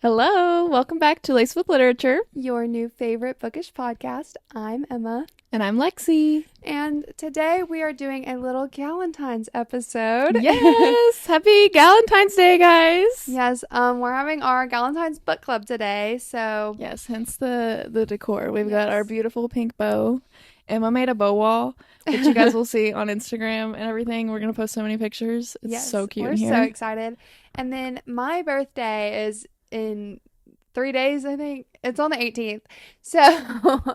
Hello, welcome back to Lace with Literature. Your new favorite bookish podcast. I'm Emma, And I'm Lexi. and today we are doing a little Galentines episode. Yes, happy Galentine's Day, guys. Yes, we're having our Galentines book club today, so Yes, hence the decor. We've got our Yes. beautiful pink bow. Emma made a bow wall, which you guys will see on Instagram and everything. We're going to post so many pictures. It's yes, so cute we're in here. so excited. And then my birthday is in 3 days, I think. It's on the 18th. So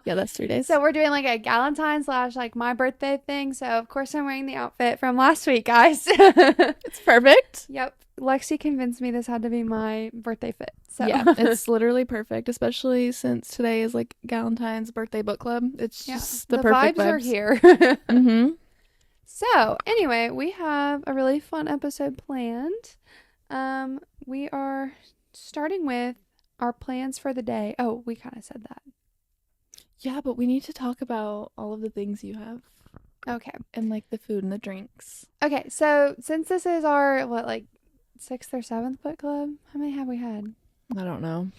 Yeah, that's 3 days. So we're doing like a Galentine slash like my birthday thing. So of course I'm wearing the outfit from last week, guys. It's perfect. Yep. Lexi convinced me this had to be my birthday fit. So Yeah, it's literally perfect, especially since today is like Galentine's birthday book club. It's just the perfect vibes are vibes. here. Mm-hmm. So anyway, we have a really fun episode planned. We are starting with our plans for the day. Oh, we kind of said that. Yeah, but we need to talk about all of the things you have. Okay. And like the food and the drinks. Okay. So since this is our like 6th or 7th book club, how many have we had? I don't know.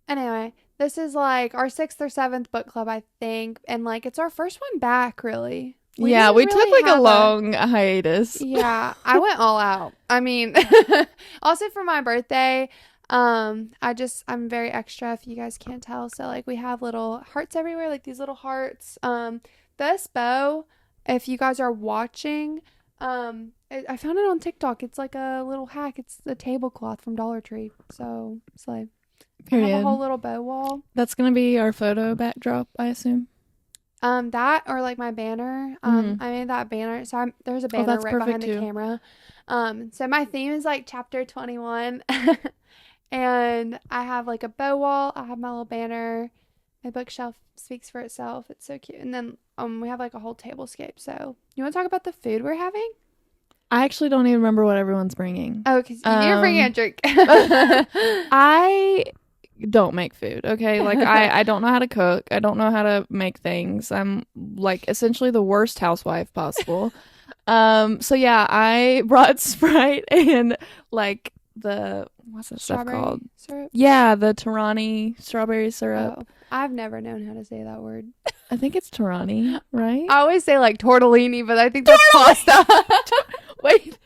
Anyway, this is like our 6th or 7th book club, I think, and like it's our first one back, really. We didn't took really like a have long hiatus. Yeah, I went all out. I mean, also for my birthday, I'm very extra if you guys can't tell. So like we have little hearts everywhere, like these little hearts. This bow, if you guys are watching, I found it on TikTok. It's like a little hack. It's the tablecloth from Dollar Tree. So it's like I have a Period. whole little bow wall. That's gonna be our photo backdrop, I assume. That or like my banner. I made that banner. So there's a banner that's right behind perfect the too. camera. So my theme is like chapter 21. And I have like a bow wall. I have my little banner. My bookshelf speaks for itself. It's so cute. And then we have like a whole tablescape. So you want to talk about the food we're having? I actually don't even remember what everyone's bringing. Oh, because you're bringing a drink. I don't make food, okay? Like I don't know how to cook. I don't know how to make things. I'm like essentially the worst housewife possible. So yeah, I brought Sprite and like what's that stuff called? Syrup? Yeah, the Torani strawberry syrup. Oh, I've never known how to say that word. I think it's Torani, right? I always say like tortellini, but I think that's pasta. Wait.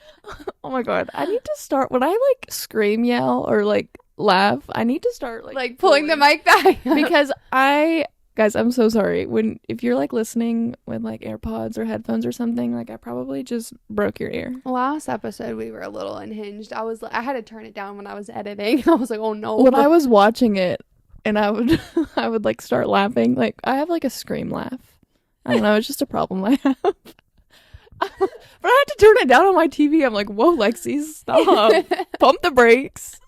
Oh my god. I need to start when I like scream, yell, or like laugh. I need to start like pulling the mic back. because guys, I'm so sorry. If you're like listening with like AirPods or headphones or something, like I probably just broke your ear. Last episode we were a little unhinged. I had to turn it down when I was editing. I was like, oh no. When I was watching it and I would I would like start laughing. Like I have like a scream laugh. I don't know, it's just a problem I have. But I had to turn it down on my TV. I'm like, whoa, Lexi, stop. Pump the brakes.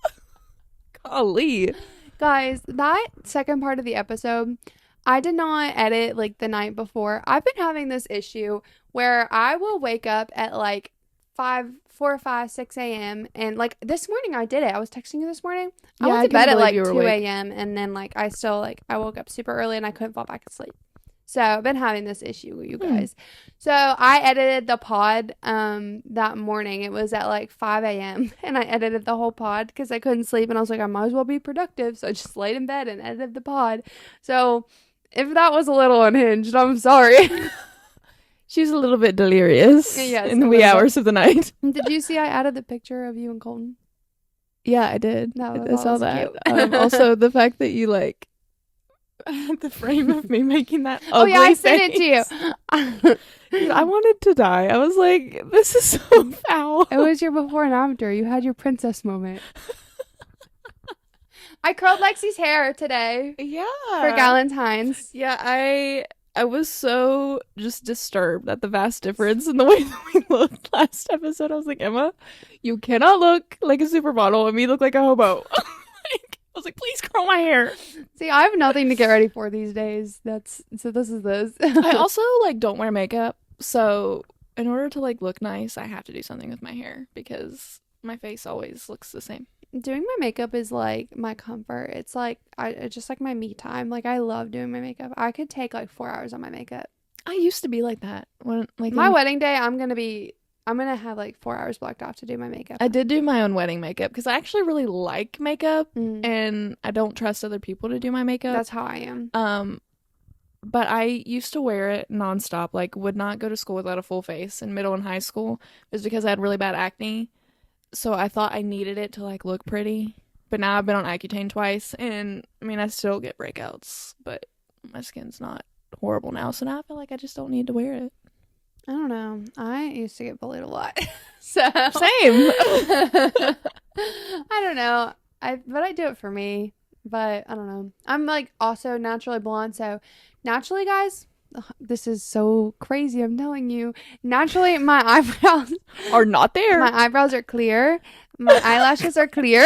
Golly. Guys, that second part of the episode, I did not edit like the night before. I've been having this issue where I will wake up at like 4 or 5, 6 a.m. And like this morning I did it. I was texting you this morning. I went to bed at like 2 a.m. And then like I woke up super early and I couldn't fall back asleep. So I've been having this issue with you guys. So I edited the pod that morning. It was at like 5 a.m. and I edited the whole pod because I couldn't sleep. And I was like, I might as well be productive. So I just laid in bed and edited the pod. So if that was a little unhinged, I'm sorry. She's a little bit delirious Yes, in the wee hours of the night. Did you see I added the picture of you and Colton? Yeah, I did. No, I saw that. cute. Also, the fact that you like the frame of me making that ugly Oh yeah, I sent face. it to you. Dude, I wanted to die. I was like, this is so foul. It was your before and after. You had your princess moment. I curled Lexi's hair today Yeah. for Galentines. Yeah, I was so just disturbed at the vast difference in the way that we looked last episode. I was like, Emma, you cannot look like a supermodel and me look like a hobo. I was like, please curl my hair. See, I have nothing to get ready for these days. This is this. I also like don't wear makeup, so in order to like look nice, I have to do something with my hair because my face always looks the same. Doing my makeup is like my comfort. It's like it's just like my me time. Like I love doing my makeup. I could take like 4 hours on my makeup. I used to be like that when like My wedding day, I'm gonna be I'm going to have like 4 hours blocked off to do my makeup. I did do my own wedding makeup because I actually really like makeup Mm. and I don't trust other people to do my makeup. That's how I am. But I used to wear it nonstop, like would not go to school without a full face in middle and high school. It was because I had really bad acne. So I thought I needed it to like look pretty. But now I've been on Accutane twice and I mean I still get breakouts, but my skin's not horrible now. So now I feel like I just don't need to wear it. I don't know. I used to get bullied a lot. So Same. I don't know. But I do it for me. But I don't know. I'm like also naturally blonde. So naturally, guys, this is so crazy. I'm telling you. Naturally, my eyebrows Are not there. My eyebrows are clear. My eyelashes are clear.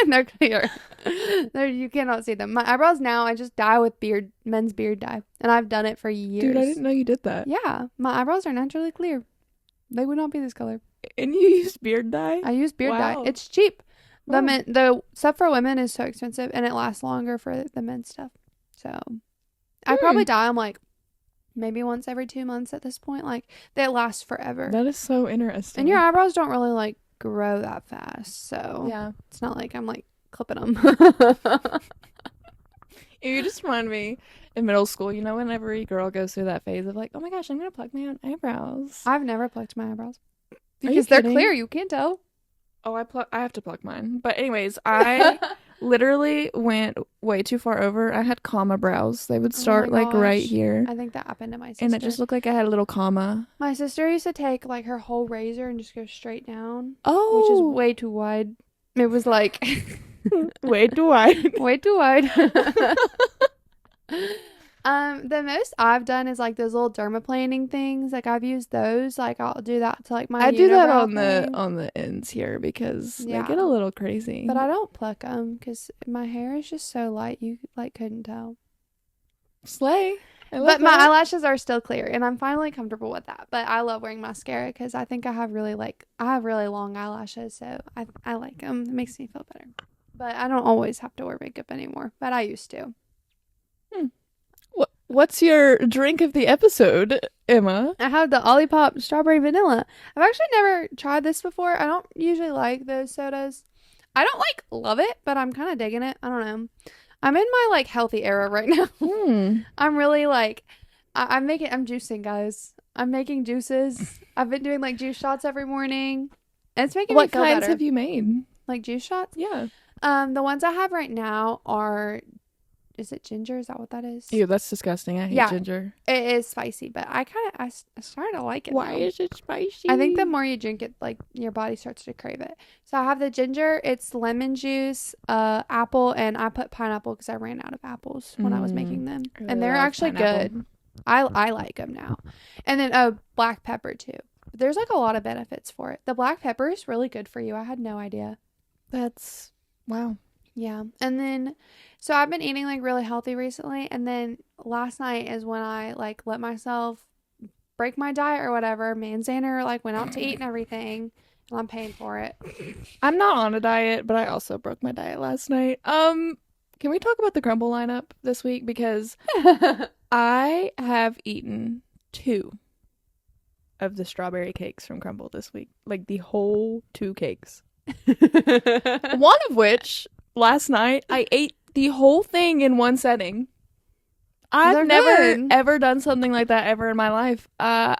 They're clear. You cannot see them. My eyebrows now, I just dye with men's beard dye. And I've done it for years. Dude, I didn't know you did that. Yeah. My eyebrows are naturally clear. They would not be this color. And you use beard dye? I use beard dye. Wow. It's cheap. Oh. The stuff for women is so expensive and it lasts longer for the men's stuff. So I probably dye them like maybe once every 2 months at this point. Like they last forever. That is so interesting. And your eyebrows don't really like grow that fast. So yeah. it's not like I'm like clipping them. You just remind me in middle school, you know, when every girl goes through that phase of like, oh my gosh, I'm going to pluck my own eyebrows. I've never plucked my eyebrows. Are you Because they're kidding? clear. You can't tell. Oh, I have to pluck mine. But anyways, I literally went way too far over. I had comma brows. They would start like right gosh. here. I think that happened to my sister. And it just looked like I had a little comma. My sister used to take like her whole razor and just go straight down. Oh. Which is way too wide. It was like way too wide. way too wide. The most I've done is like those little dermaplaning things. Like I've used those. Like I'll do that to like my I do that unibrow on thing. the ends here because Yeah. they get a little crazy. But I don't pluck them because my hair is just so light. You like couldn't tell. Slay. But my eyelashes are still clear, and I'm finally comfortable with that. But I love wearing mascara because I think I have really long eyelashes, so I like them. It makes me feel better. But I don't always have to wear makeup anymore. But I used to. What's your drink of the episode, Emma? I have the Olipop strawberry vanilla. I've actually never tried this before. I don't usually like those sodas. I don't like love it, but I'm kind of digging it. I don't know. I'm in my like healthy era right now. I'm really like I'm juicing, guys. I'm making juices. I've been doing like juice shots every morning. And it's making me feel better. What kinds have you made? Like juice shots? Yeah. The ones I have right now are, is it ginger? Is that what that is? Ew, that's disgusting. I hate ginger. It is spicy, but I started to like it. Why now. is it spicy? I think the more you drink it, like your body starts to crave it. So I have the ginger, it's lemon juice, apple, and I put pineapple because I ran out of apples when I was making them. Really And they're love actually pineapple. good. I like them now. And then black pepper too. There's like a lot of benefits for it. The black pepper is really good for you. I had no idea. That's wow. Yeah. And then, so I've been eating like really healthy recently. And then last night is when I like let myself break my diet or whatever. Me and Xander like went out to eat and everything. And I'm paying for it. I'm not on a diet, but I also broke my diet last night. Can we talk about the crumble lineup this week? Because I have eaten 2 of the strawberry cakes from Crumble this week. Like the whole 2 cakes. One of which last night I ate the whole thing in one setting. I've never ever done something like that ever in my life. I'm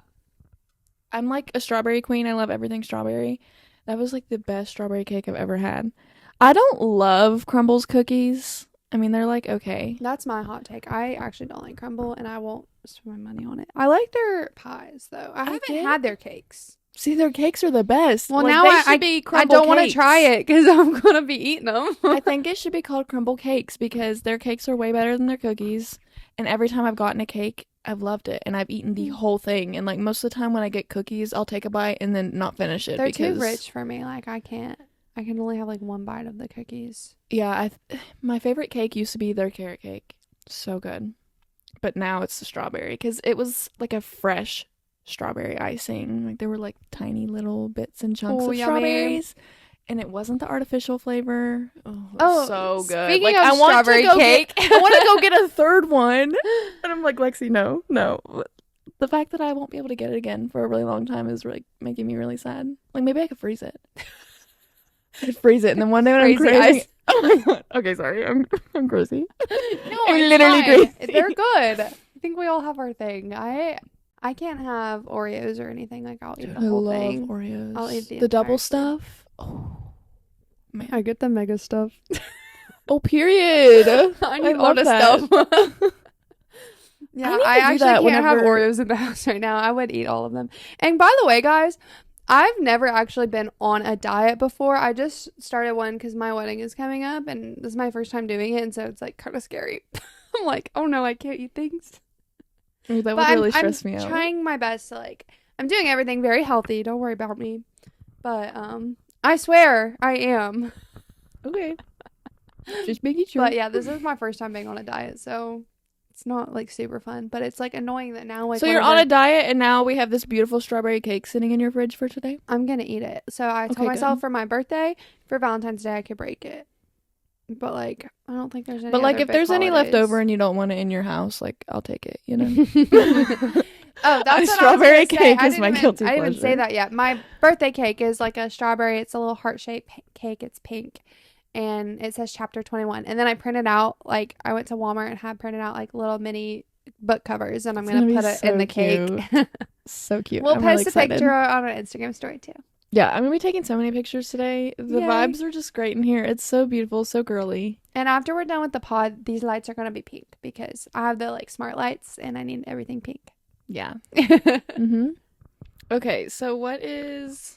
like a strawberry queen. I love everything strawberry. That was like the best strawberry cake I've ever had. I don't love Crumble's cookies. I mean, they're like okay. That's my hot take. I actually don't like Crumble and I won't spend my money on it. I like their pies though. I haven't had their cakes. See, their cakes are the best. Well, like, now I don't want to try it because I'm going to be eating them. I think it should be called Crumble Cakes because their cakes are way better than their cookies. And every time I've gotten a cake, I've loved it. And I've eaten the whole thing. And like most of the time when I get cookies, I'll take a bite and then not finish it. They're too rich for me. Like I can only have like one bite of the cookies. Yeah, my favorite cake used to be their carrot cake. So good. But now it's the strawberry because it was like a fresh strawberry icing. Like there were like tiny little bits and chunks of strawberries. And it wasn't the artificial flavor. Oh, it was so good. Speaking like, of I strawberry cake. I want to go get a third one. And I'm like, Lexi, no. the fact that I won't be able to get it again for a really long time is like making me really sad. Like maybe I could freeze it. I could freeze it, and then one day when I'm Crazy crazy. eyes. Oh my god. Okay, sorry. I'm crazy. No, I'm it's literally fine. crazy. They're good. I think we all have our thing. I can't have Oreos or anything. Like I'll eat the I whole love thing. Oreos. I'll eat the double entire thing. stuff. Oh man. I get the mega stuff. Oh, period. I need all love the that. stuff. Yeah, I I need to do that actually can't have whenever- Oreos in the house right now. I would eat all of them. And by the way, guys, I've never actually been on a diet before. I just started one because my wedding is coming up, and this is my first time doing it, and so it's like kind of scary. I'm like, oh no, I can't eat things. Ooh, that But would really stress me I'm out. trying my best to like. I'm doing everything very healthy. Don't worry about me. But I swear I am. Okay. Just making sure. But yeah, this is my first time being on a diet, so it's not like super fun. But it's like annoying that now like. So you're on a diet, and now we have this beautiful strawberry cake sitting in your fridge for today? I'm gonna eat it. So I Okay, told myself good. for my birthday, for Valentine's Day, I could break it. But like, I don't think there's any. But like, other if big there's any left holidays. over and you don't want it in your house, like, I'll take it, you know? Oh, that's what Strawberry I was gonna say. cake is my guilty I didn't even say pleasure. that yet. My birthday cake is like a strawberry. It's a little heart-shaped cake. It's pink. And it says chapter 21. And then I printed out, like, I went to Walmart and had printed out, like, little mini book covers. And I'm It's going to gonna put be it in so the cake. So cute. We'll I'm post really a excited. picture on our Instagram story, too. Yeah, I'm gonna be taking so many pictures today. The Yay. vibes are just great in here. It's so beautiful, so girly. And after we're done with the pod, these lights are going to be pink because I have the, like, smart lights and I need everything pink. Yeah. Mm-hmm. Okay, so what is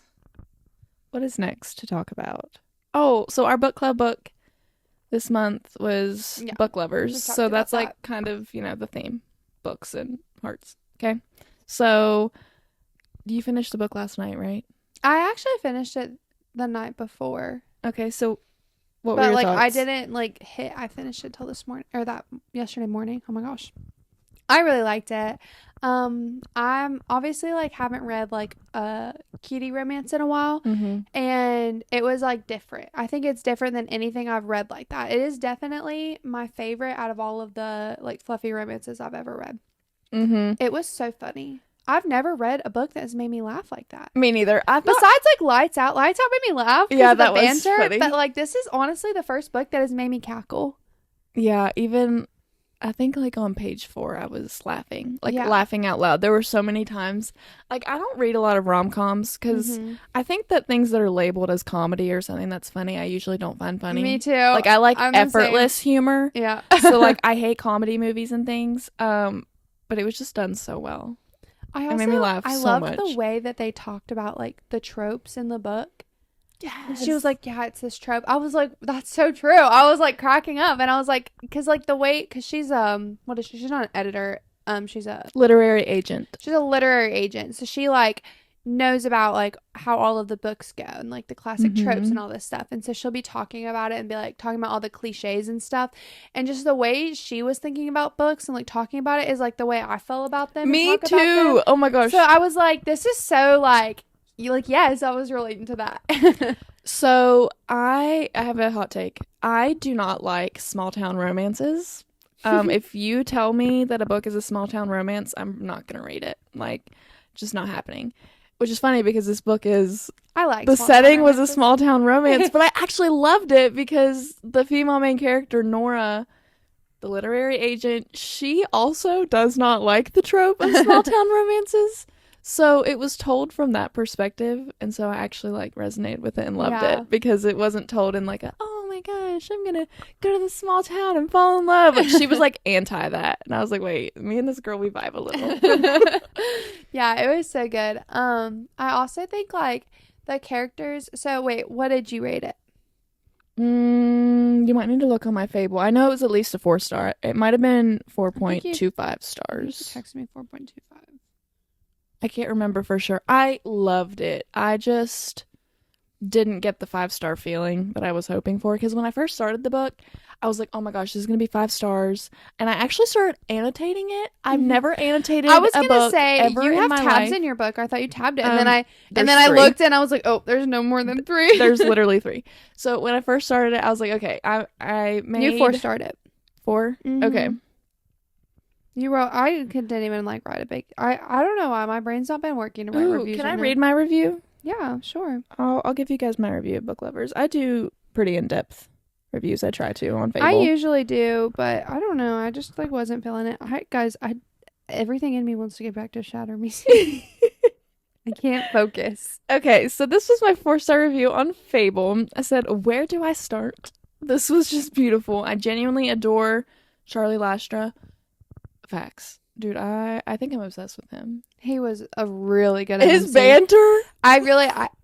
next to talk about? Oh, so our book club book this month was Yeah, Book we Lovers. talked So about that's like that. kind of, you know, the theme. Books and hearts. Okay. So you finished the book last night, right? I actually finished it the night before. Okay, so what were But your like I thoughts? didn't I finished it till this morning or that yesterday morning. Oh my gosh. I really liked it. I'm obviously like haven't read like a cutie romance in a while, Mm-hmm. and it was like different. I think it's different than anything I've read like that. It is definitely my favorite out of all of the like fluffy romances I've ever read. Mm-hmm. It was so funny. I've never read a book that has made me laugh like that. Me neither. I thought Besides like Lights Out made me laugh. 'cause Yeah, of the that was banter, funny. But like this is honestly the first book that has made me cackle. yeah, even I think like on page 4 I was laughing. Like Yeah. laughing out loud. There were so many times. Like I don't read a lot of rom-coms cuz Mhm. I think that things that are labeled as comedy or something that's funny, I usually don't find funny. Me too. Like I like I'm the same. effortless humor. Yeah. So like I hate comedy movies and things. But it was just done so well. I It made me laugh I so loved the much. way that they talked about like the tropes in the book. Yeah. And she was like, "Yeah, it's this trope." I was like, "That's so true." I was like cracking up, and I was like, "Cause like the way, cause she's what is she? She's not an editor. She's a literary agent. literary agent. So she like knows about like how all of the books go and like the classic tropes Mhm. and all this stuff. And so she'll be talking about it and be like talking about all the cliches and stuff. And just the way she was thinking about books and like talking about it is like the way I feel about them. and Me talk about them. too. Oh my gosh. So I was like, this is so like you like yes, I was relating to that. So I have a hot take. I do not like small town romances. If you tell me that a book is a small town romance, I'm not gonna read it. Like, just not happening. Which is funny because this book is I like the small town setting was a romances. small town romance, but I actually loved it because the female main character Nora, the literary agent, she also does not like the trope of small town romances. So it was told from that perspective, and so I actually like resonated with it and loved Yeah. it because it wasn't told in like a oh my gosh, I'm gonna go to this small town and fall in love. Like she was like anti that, and I was like, wait, me and this girl we vibe a little. Yeah, it was so good. I also think like the characters. So wait, what did you rate it? You might need to look on my Fable. I know it was at least a 4-star. It might have been you- 4.25 stars. Text me 4.25. I can't remember for sure. I loved it. I just didn't get the 5-star feeling that I was hoping for because when I first started the book, I was like, "Oh my gosh, this is gonna be 5 stars," and I actually started annotating it. I've never annotated. I was a gonna book say ever you in have my tabs life. in your book. I thought you tabbed it, and then I There's 3. looked and I was like, oh, there's no more than 3. There's literally 3. So when I first started it, I was like, okay, I made You 4-starred it. 4. Mhm. Okay. You wrote. I didn't even like write a big. I don't know why my brain's not been working to write reviews. Can right I now. read my review? Yeah, sure. I'll give you guys my review of Book Lovers. I do pretty in-depth reviews. I try to on Fable. I usually do, but I don't know. I just like wasn't feeling it. Guys, everything in me wants to get back to Shatter Me. I can't focus. Okay, so this was my 4-star review on Fable. I said, where do I start? This was just beautiful. I genuinely adore Charlie Lastra. Facts. Dude, I think I'm obsessed with him. He was a really good His MC. banter?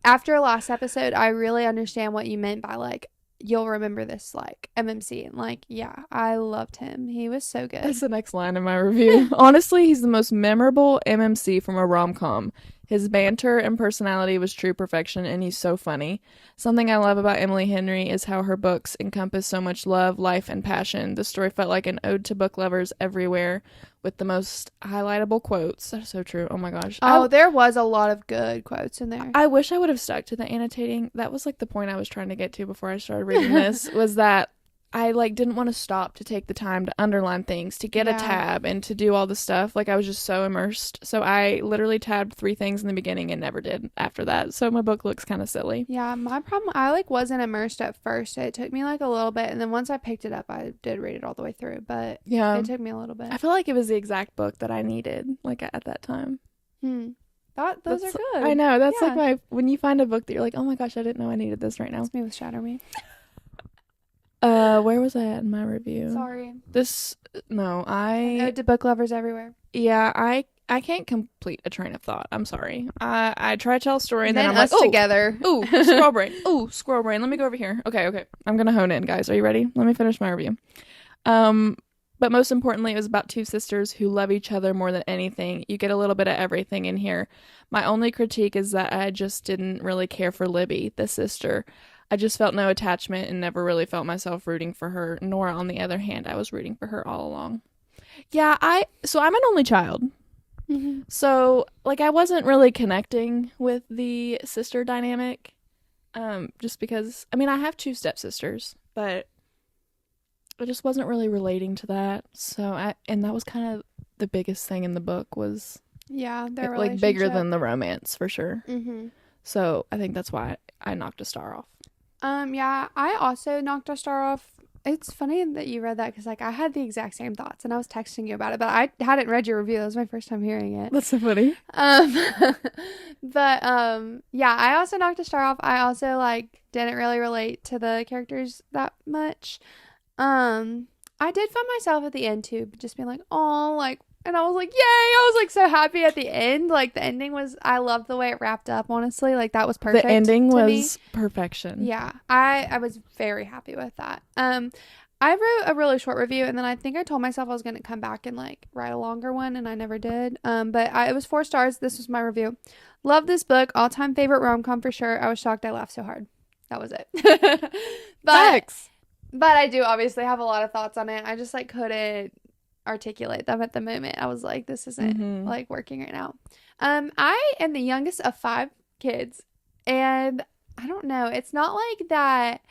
After last episode, I really understand what you meant by, like, you'll remember this, like, MMC. And, like, yeah, I loved him. He was so good. That's the next line in my review. Honestly, he's the most memorable MMC from a rom-com. His banter and personality was true perfection, and he's so funny. Something I love about Emily Henry is how her books encompass so much love, life, and passion. The story felt like an ode to book lovers everywhere, with the most highlightable quotes. That's so true. Oh my gosh. There was a lot of good quotes in there. I wish I would have stuck to the annotating. That was like the point I was trying to get to before I started reading this, was that I like didn't want to stop to take the time to underline things, to get a tab, and to do all the stuff. Like I was just so immersed. So I literally tabbed 3 things in the beginning and never did after that. So my book looks kind of silly. Yeah, my problem, I like wasn't immersed at first. It took me like a little bit, and then once I picked it up, I did read it all the way through. But yeah, it took me a little bit. I feel like it was the exact book that I needed, like at that time. Those are good. I know. That's like when you find a book that you're like, oh my gosh, I didn't know I needed this right now. That's me with Shatter Me. Where was I at in my review? Sorry. I to book lovers everywhere. Yeah, I can't complete a train of thought. I'm sorry. I try to tell a story and then I'm us like, together. Ooh, squirrel brain. Ooh, squirrel brain. Let me go over here. Okay. I'm gonna hone in, guys. Are you ready? Let me finish my review. But most importantly, it was about 2 sisters who love each other more than anything. You get a little bit of everything in here. My only critique is that I just didn't really care for Libby, the sister. I just felt no attachment and never really felt myself rooting for her, nor on the other hand, I was rooting for her all along. Yeah, I'm an only child. Mm-hmm. So, like, I wasn't really connecting with the sister dynamic, just because, I mean, I have 2 stepsisters, but I just wasn't really relating to that. And that was kind of the biggest thing in the book was, their like, bigger than the romance, for sure. Mm-hmm. So, I think that's why I knocked a star off. I also knocked a star off. It's funny that you read that because, like, I had the exact same thoughts and I was texting you about it, but I hadn't read your review. That was my first time hearing it. That's so funny. I also knocked a star off. I also, like, didn't really relate to the characters that much. I did find myself at the end, too, just being like, oh, like, and I was like, yay! I was like so happy at the end. Like the ending was, I loved the way it wrapped up. Honestly, like that was perfect. The ending was perfection. Yeah, I was very happy with that. I wrote a really short review, and then I think I told myself I was going to come back and like write a longer one, and I never did. It was 4 stars. This was my review. Love this book. All time favorite rom com for sure. I was shocked I laughed so hard. That was it. Thanks. But I do obviously have a lot of thoughts on it. I just like couldn't articulate them at the moment. I was like, this isn't like working right now. I am the youngest of 5 kids, and I don't know, it's not like that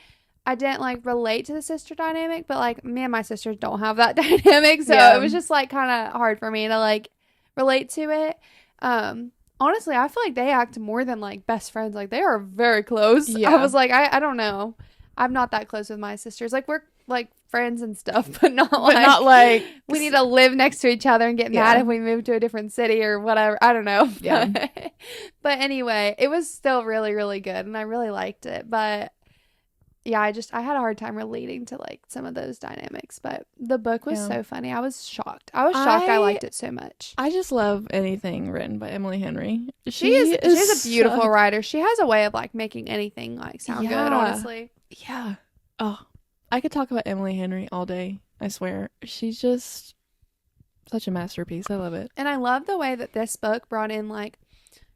I didn't like relate to the sister dynamic, but like me and my sisters don't have that dynamic, so it was just like kind of hard for me to like relate to it. Honestly, I feel like they act more than like best friends. Like they are very close. I was like, I don't know, I'm not that close with my sisters. Like we're like friends and stuff, but not like we need to live next to each other and get mad if we move to a different city or whatever. I don't know. But anyway, it was still really, really good, and I really liked it. But yeah, I had a hard time relating to like some of those dynamics. But the book was so funny. I was shocked. I liked it so much. I just love anything written by Emily Henry. She's a beautiful writer. She has a way of like making anything like sound good, honestly. Yeah. Oh, I could talk about Emily Henry all day. I swear. She's just such a masterpiece. I love it. And I love the way that this book brought in like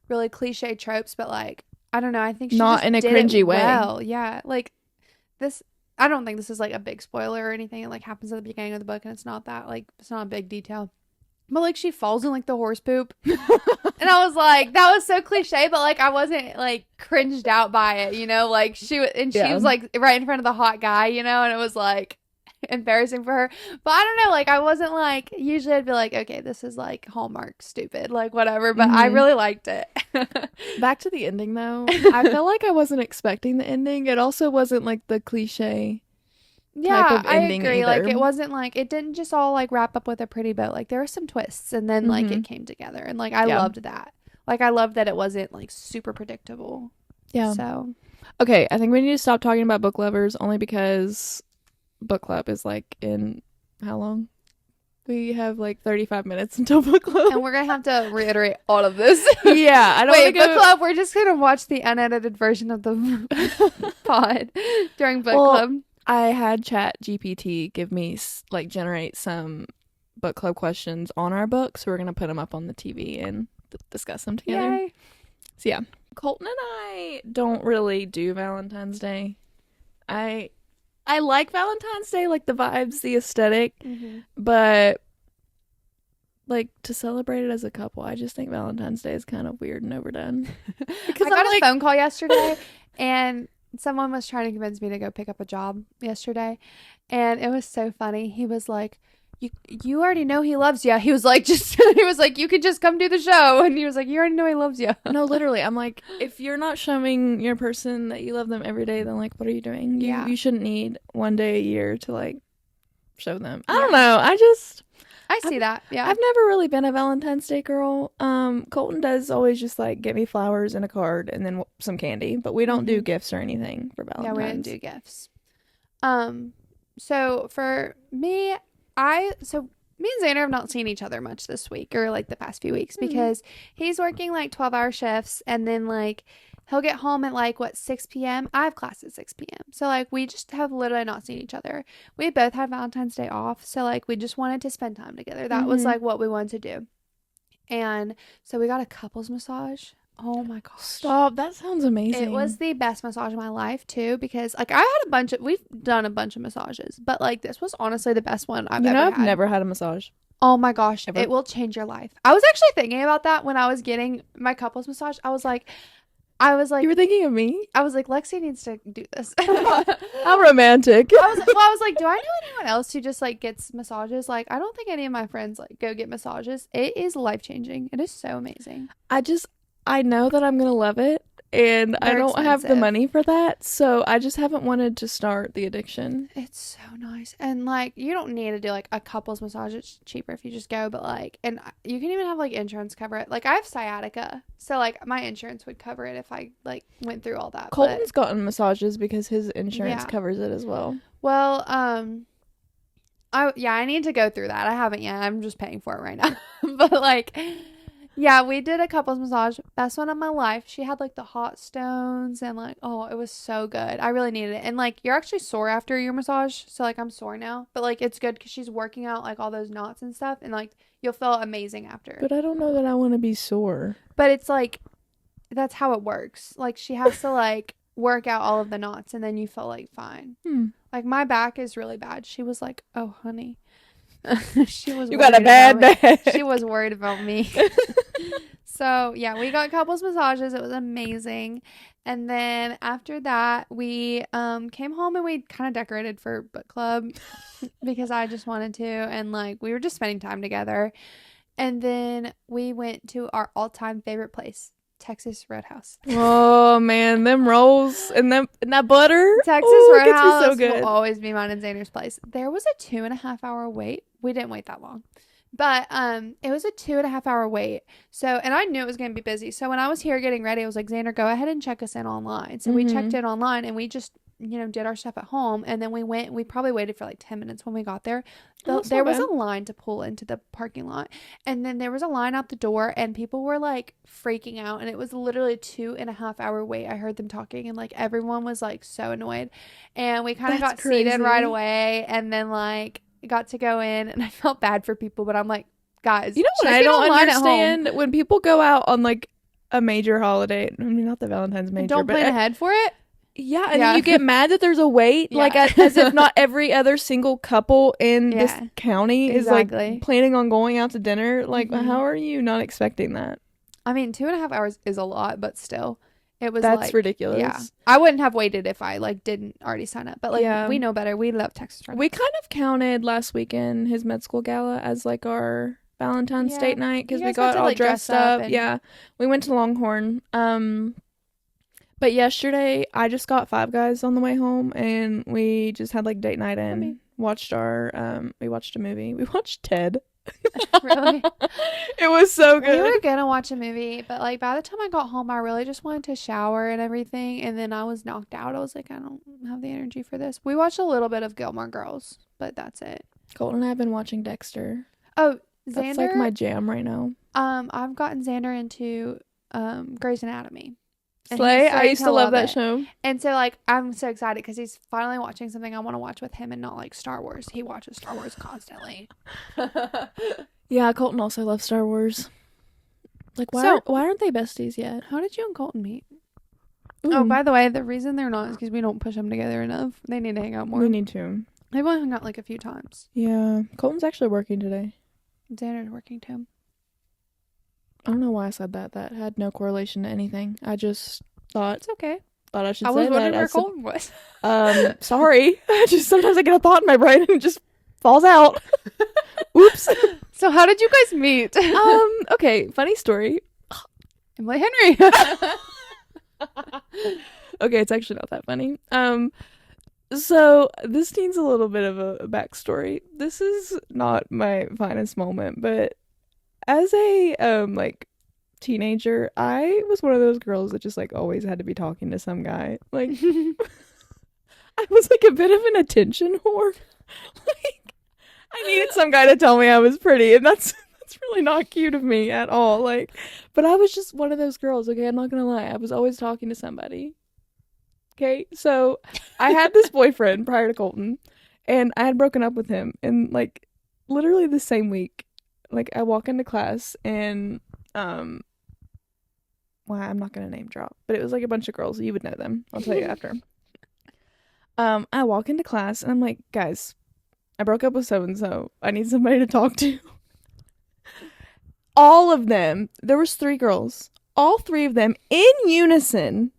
really cliche tropes, but like, I don't know, I think she not just in a did cringy it way. Well, yeah. Like this, I don't think this is like a big spoiler or anything. It like happens at the beginning of the book, and it's not that like, it's not a big detail. But like she falls in like the horse poop. And I was like, that was so cliche, but like I wasn't like cringed out by it, you know? Like she was like right in front of the hot guy, you know? And it was like, embarrassing for her. But I don't know, like I wasn't like, usually I'd be like, okay, this is like Hallmark stupid, like whatever, but I really liked it. Back to the ending though. I feel like I wasn't expecting the ending. It also wasn't like the cliche type of ending I agree. either. Like it wasn't like, it didn't just all like wrap up with a pretty bow. Like there were some twists and then like it came together, and like I loved that. Like I loved that it wasn't like super predictable. Yeah. So okay, I think we need to stop talking about book lovers, only because book club is like in how long? We have like 35 minutes until book club. And we're going to have to reiterate all of this. Yeah. I don't Wait, book club, we're just going to watch the unedited version of the pod during book club. I had Chat GPT give me, like, generate some book club questions on our book, so we're going to put them up on the TV and discuss them together. Yay. So yeah. Colton and I don't really do Valentine's Day. I like Valentine's Day, like the vibes, the aesthetic, but like to celebrate it as a couple, I just think Valentine's Day is kind of weird and overdone. Because I got a phone call yesterday and someone was trying to convince me to go pick up a job yesterday, and it was so funny. He was like, you already know he loves you. He was like, he was like, you could just come do the show. And he was like, you already know he loves you. No, literally. I'm like, if you're not showing your person that you love them every day, then like, what are you doing? You shouldn't need one day a year to like show them. I don't know. I see that. Yeah. I've never really been a Valentine's Day girl. Colton does always just like get me flowers and a card and then some candy, but we don't do gifts or anything for Valentine's. Yeah, we didn't do gifts. So for me, me and Xander have not seen each other much this week or like the past few weeks because he's working like 12-hour shifts, and then like he'll get home at like 6 p.m. I have class at 6 p.m. So like we just have literally not seen each other. We both had Valentine's Day off, so like we just wanted to spend time together. That was like what we wanted to do. And so we got a couples massage. Oh my gosh. Stop. That sounds amazing. It was the best massage of my life too, because like we've done a bunch of massages, but like this was honestly the best one I've ever had. I've never had a massage. Oh my gosh. Ever? It will change your life. I was actually thinking about that when I was getting my couples massage. I was like, you were thinking of me? I was like, Lexi needs to do this. How romantic. I was like, do I know anyone else who just like gets massages? Like, I don't think any of my friends like go get massages. It is life-changing. It is so amazing. I know that I'm going to love it, and I don't have the money for that, so I just haven't wanted to start the addiction. It's so nice. And, like, you don't need to do, like, a couples massage. It's cheaper if you just go, but, like, and you can even have, like, insurance cover it. Like, I have sciatica, so, like, my insurance would cover it if I, like, went through all that. Colton's gotten massages because his insurance covers it as well. Well, I need to go through that. I haven't yet. I'm just paying for it right now. But, like... Yeah, we did a couples massage. Best one of my life. She had like the hot stones and like, oh, it was so good. I really needed it. And like, you're actually sore after your massage. So like, I'm sore now. But like, it's good because she's working out like all those knots and stuff. And like, you'll feel amazing after. But I don't know that I want to be sore. But it's like, that's how it works. Like, she has to like work out all of the knots and then you feel like fine. Like, my back is really bad. She was like, oh, honey. She was. You got a bad back. She was worried about me. So yeah, we got couples massages. It was amazing. And then after that, we came home and we kind of decorated for book club because I just wanted to, and like we were just spending time together. And then we went to our all-time favorite place, Texas Roadhouse. Oh man, them rolls and that butter. Texas Roadhouse so good. Will always be mine and Xander's place. There was a 2.5-hour wait. We didn't wait that long, but it was a 2.5-hour wait. So, and I knew it was going to be busy. So when I was here getting ready, I was like, Xander, go ahead and check us in online. So we checked in online and we just, did our stuff at home. And then we probably waited for like 10 minutes when we got there. There was a line to pull into the parking lot. And then there was a line out the door and people were like freaking out. And it was literally a 2.5-hour wait. I heard them talking and like everyone was like so annoyed. And we kind of got seated right away. And then like got to go in and I felt bad for people. But I'm like, guys, you know what I don't understand? When people go out on like a major holiday, I mean, not the Valentine's major, don't plan ahead for it. Yeah, and then you get mad that there's a wait, like as if not every other single couple in this county is like planning on going out to dinner. Like, how are you not expecting that? I mean, 2.5 hours is a lot, but still, It was That's like, ridiculous. Yeah. I wouldn't have waited if I like didn't already sign up. But like Yeah. we know better. We love Texas Roadhouse. We kind of counted last weekend his med school gala as like our Valentine's date night because You we guys got got to, all like, dressed dress up up. and- Yeah, we went to Longhorn. But yesterday I just got Five Guys on the way home, and we just had like date night and watched we watched a movie. We watched Ted. Really? It was so good. We were gonna watch a movie, but like by the time I got home, I really just wanted to shower and everything, and then I was knocked out. I was like, I don't have the energy for this. We watched a little bit of Gilmore Girls, but that's it. Colton and I have been watching Dexter. Oh, Xander. That's like my jam right now. I've gotten Xander into Grey's Anatomy. And Slay. he's I starting used to to love that it. show. And so like I'm so excited because he's finally watching something I want to watch with him and not like Star Wars. He watches Star Wars constantly. Yeah, Colton also loves Star Wars. Like, why aren't they besties yet? How did you and Colton meet? Ooh. Oh, by the way, the reason they're not is because we don't push them together enough. They need to hang out more. We need to. They've only hung out like a few times. Yeah, Colton's actually working today. Xander's working too. I don't know why I said that. That had no correlation to anything. I just thought It's okay. I should I say was that. wondering where Colton was. Sorry. I just sometimes I get a thought in my brain and it just falls out. Oops. So how did you guys meet? Okay, funny story. Emily Henry. Okay, it's actually not that funny. So this needs a little bit of a backstory. This is not my finest moment, but as a like teenager, I was one of those girls that just like always had to be talking to some guy. Like I was like a bit of an attention whore. Like I needed some guy to tell me I was pretty, and that's really not cute of me at all. Like, but I was just one of those girls, okay? I'm not gonna lie. I was always talking to somebody. Okay, so I had this boyfriend prior to Colton, and I had broken up with him, and like literally the same week, like I walk into class and well, I'm not gonna name drop, but it was like a bunch of girls. You would know them. I'll tell you after. I walk into class and I'm like, guys, I broke up with so and so. I need somebody to talk to. All of them, there was 3 girls. All 3 of them in unison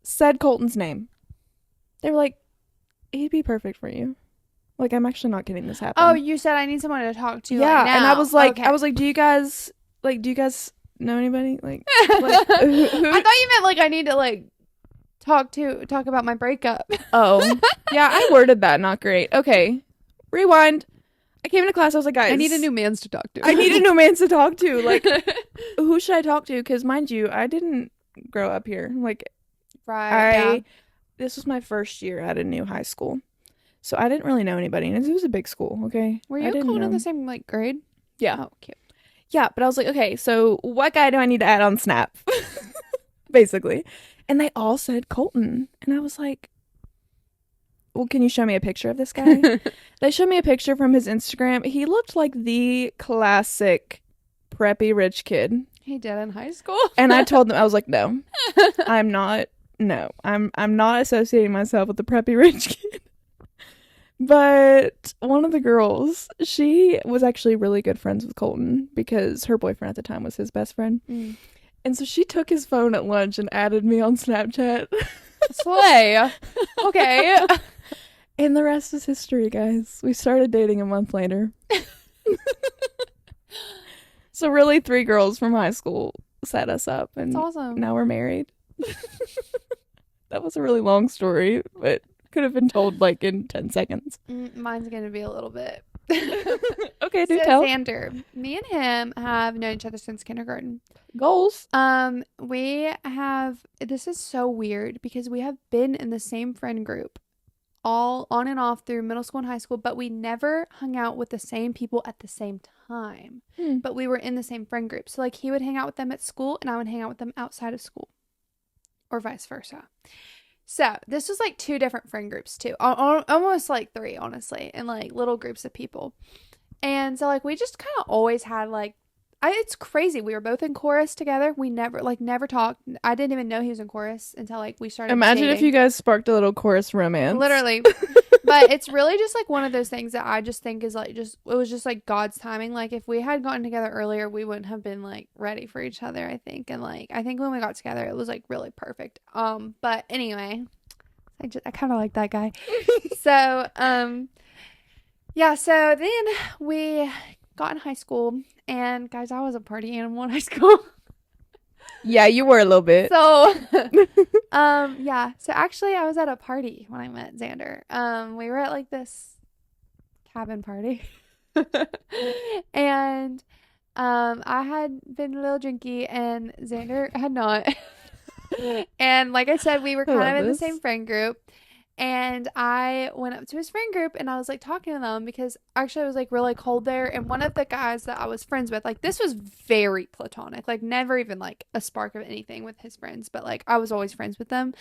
said Colton's name. They were like, he'd be perfect for you. Like, I'm actually not kidding. This happened. Oh, you said I need someone to talk to. Yeah, right now. and I was like, Okay. do you guys know anybody? Like who? I thought you meant like I need to like talk about my breakup. Oh, yeah, I worded that not great. Okay, rewind. I came into class. I was like, guys, I need a new man's to talk to. I need a new man to talk to. Like, who should I talk to? Because mind you, I didn't grow up here. Like, right. This was my first year at a new high school, so I didn't really know anybody, and it was a big school. Okay, Were I you didn't Colton in know. the same like grade? Yeah. Oh, cute. Yeah, but I was like, okay, so what guy do I need to add on Snap? Basically. And they all said Colton. And I was like, well, can you show me a picture of this guy? They showed me a picture from his Instagram. He looked like the classic preppy rich kid. He did in high school. And I told them, I was like, no, I'm not associating myself with the preppy rich kid. But one of the girls, she was actually really good friends with Colton because her boyfriend at the time was his best friend. Mm. And so she took his phone at lunch and added me on Snapchat. Slay. Okay. And the rest is history, guys. We started dating a month later. So really 3 girls from high school set us up. And That's awesome. now we're married. That was a really long story, but could have been told like in 10 seconds. Mine's going to be a little bit. Okay, do So tell. Xander, me and him have known each other since kindergarten. Goals. This is so weird because we have been in the same friend group all on and off through middle school and high school, but we never hung out with the same people at the same time. But we were in the same friend group. So like he would hang out with them at school and I would hang out with them outside of school or vice versa. So this was like 2 different friend groups too. Almost like 3, honestly, and like little groups of people. And so like we just kind of always had like, it's crazy. We were both in chorus together. We never talked. I didn't even know he was in chorus until like we started Imagine if dating. you guys sparked a little chorus romance. Literally. But it's really just like one of those things that I just think is like it was just like God's timing. Like if we had gotten together earlier, we wouldn't have been like ready for each other, I think. And like I think when we got together, it was like really perfect. But anyway, I kind of like that guy. So yeah. So then we got in high school, and guys, I was a party animal in high school. Yeah, you were a little bit. So, yeah. So actually, I was at a party when I met Xander. We were at like this cabin party, and I had been a little drinky, and Xander had not. And like I said, we were kind of in the same friend group. And I went up to his friend group and I was like talking to them because actually it was like really cold there. And one of the guys that I was friends with, like this was very platonic, like never even like a spark of anything with his friends, but like I was always friends with them.